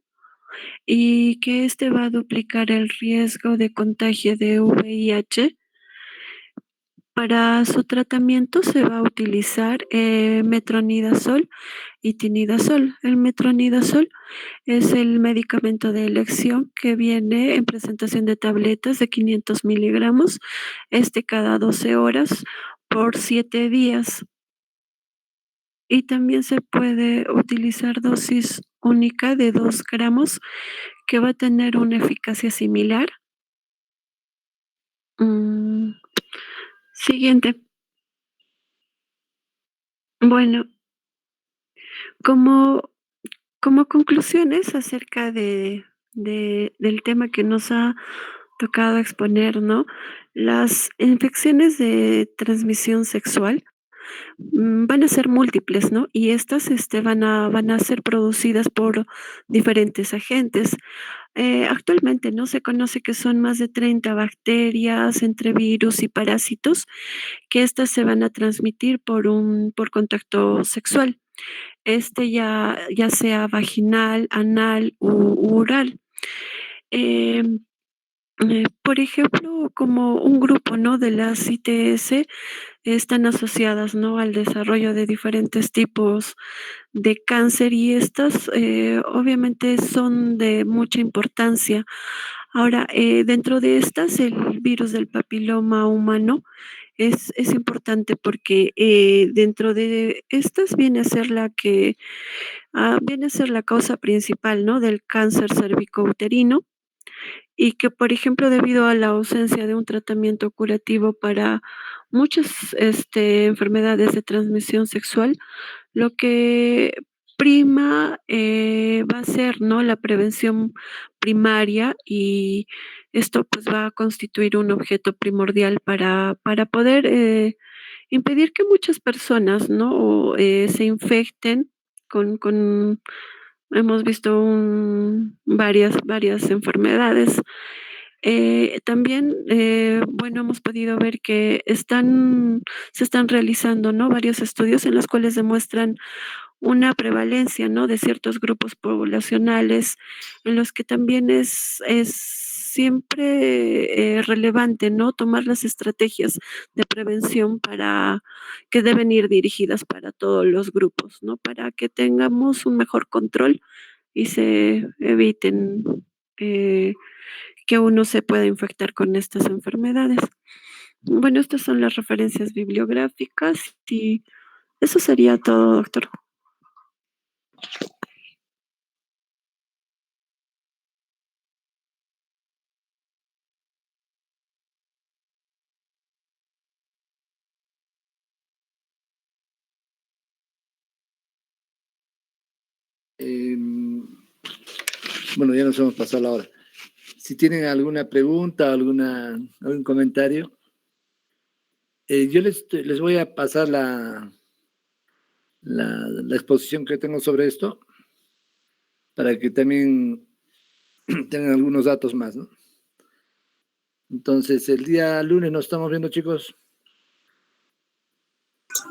y que este va a duplicar el riesgo de contagio de VIH. Para su tratamiento se va a utilizar metronidazol y tinidazol. El metronidazol es el medicamento de elección que viene en presentación de tabletas de 500 miligramos, cada 12 horas por 7 días. y también se puede utilizar dosis única de 2 gramos que va a tener una eficacia similar. Siguiente. Bueno, como, como conclusiones acerca del tema que nos ha tocado exponer, ¿no? Las infecciones de transmisión sexual van a ser múltiples, ¿no? Y estas van a ser producidas por diferentes agentes. Actualmente no se conoce que son más de 30 bacterias entre virus y parásitos que estas se van a transmitir por contacto sexual. Ya sea vaginal, anal u oral. Em, por ejemplo, como un grupo, ¿no? De las ITS están asociadas, ¿no? Al desarrollo de diferentes tipos de cáncer y estas obviamente son de mucha importancia. Ahora, dentro de estas, el virus del papiloma humano es importante porque dentro de estas viene a ser la causa principal, ¿no? Del cáncer cervicouterino y que, por ejemplo, debido a la ausencia de un tratamiento curativo para muchas enfermedades de transmisión sexual, lo que prima va a ser, ¿no? La prevención primaria y esto pues va a constituir un objeto primordial para poder impedir que muchas personas, ¿no? Se infecten con hemos visto varias enfermedades. También, bueno, hemos podido ver que se están realizando, ¿no? Varios estudios en los cuales demuestran una prevalencia, ¿no? De ciertos grupos poblacionales en los que también es siempre relevante, ¿no? Tomar las estrategias de prevención que deben ir dirigidas para todos los grupos, ¿no? Para que tengamos un mejor control y se eviten eh, que uno se pueda infectar con estas enfermedades. Bueno, estas son las referencias bibliográficas y eso sería todo, doctor. Bueno, ya nos hemos pasado la hora. Si tienen alguna pregunta, algún comentario, yo les voy a pasar la exposición que tengo sobre esto para que también tengan algunos datos más, ¿no? Entonces, el día lunes nos estamos viendo, chicos.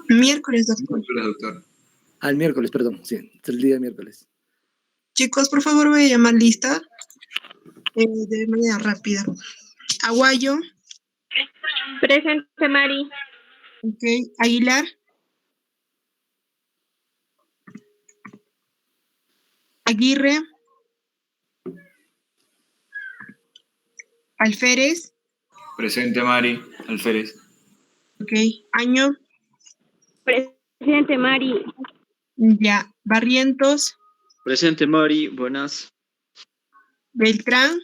Miércoles, doctor. Miércoles, doctor. El miércoles, perdón, sí, es el día miércoles. Chicos, por favor, voy a llamar lista de manera rápida. Aguayo. Presente, Mari. Ok. Aguilar. Aguirre. Alférez. Presente, Mari. Alférez. Ok. Año. Presente, Mari. Ya. Barrientos. Presente, Mari. Buenas. Beltrán.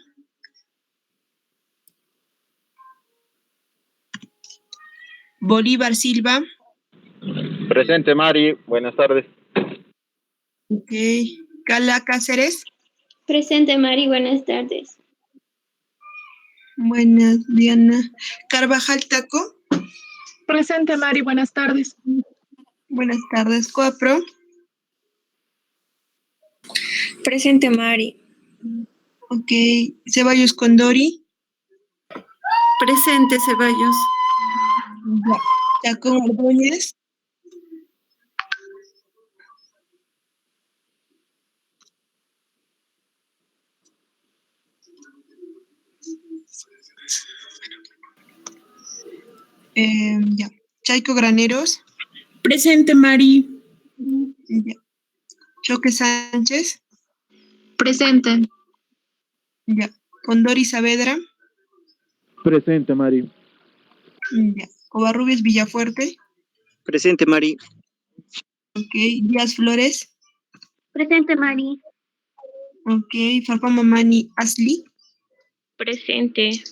Bolívar Silva. Presente, Mari. Buenas tardes. Ok. Gala Cáceres. Presente, Mari. Buenas tardes. Buenas, Diana. Carvajal Taco. Presente, Mari. Buenas tardes. Buenas tardes. Coapro. Presente, Mari. Ok. Ceballos Condori. Presente, Ceballos. Ya. Chacón Ordóñez. Ya. Chaico Graneros. Presente, Mari. Ya. Choque Sánchez. Presente. Ya. Condori Saavedra. Presente, Mari. Ya. Covarrubias Villafuerte. Presente, Mari. Ok, Díaz Flores. Presente, Mari. Ok, Farfán Mamani Asli. Presente.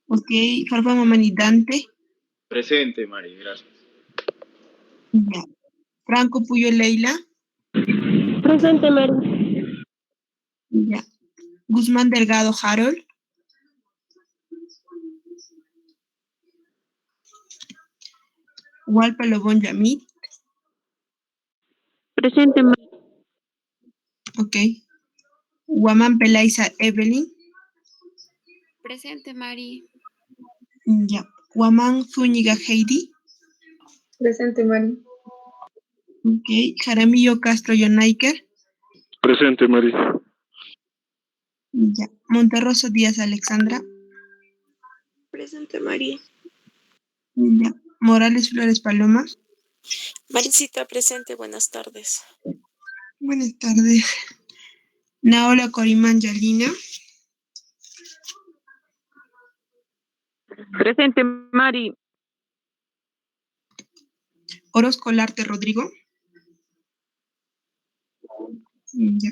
Ok, Farfán Mamani Dante. Presente, Mari, gracias. Ya. Franco Puyo Leila. Presente, Mari. Ya. Guzmán Delgado Harold. Walpa Lobón Yamit. Presente, Mari. Ok. Guamán Pelaiza Evelyn. Presente, Mari. Ya. Guamán Zúñiga Heidi. Presente, Mari. Ok. Jaramillo Castro Yonaiker. Presente, Mari. Ya. Monterroso Díaz Alexandra. Presente, Mari. Ya. Morales Flores Paloma. Maricita, presente, buenas tardes. Buenas tardes. Naola Corimán Yalina. Presente, Mari. Orozco Larte Rodrigo. Ya.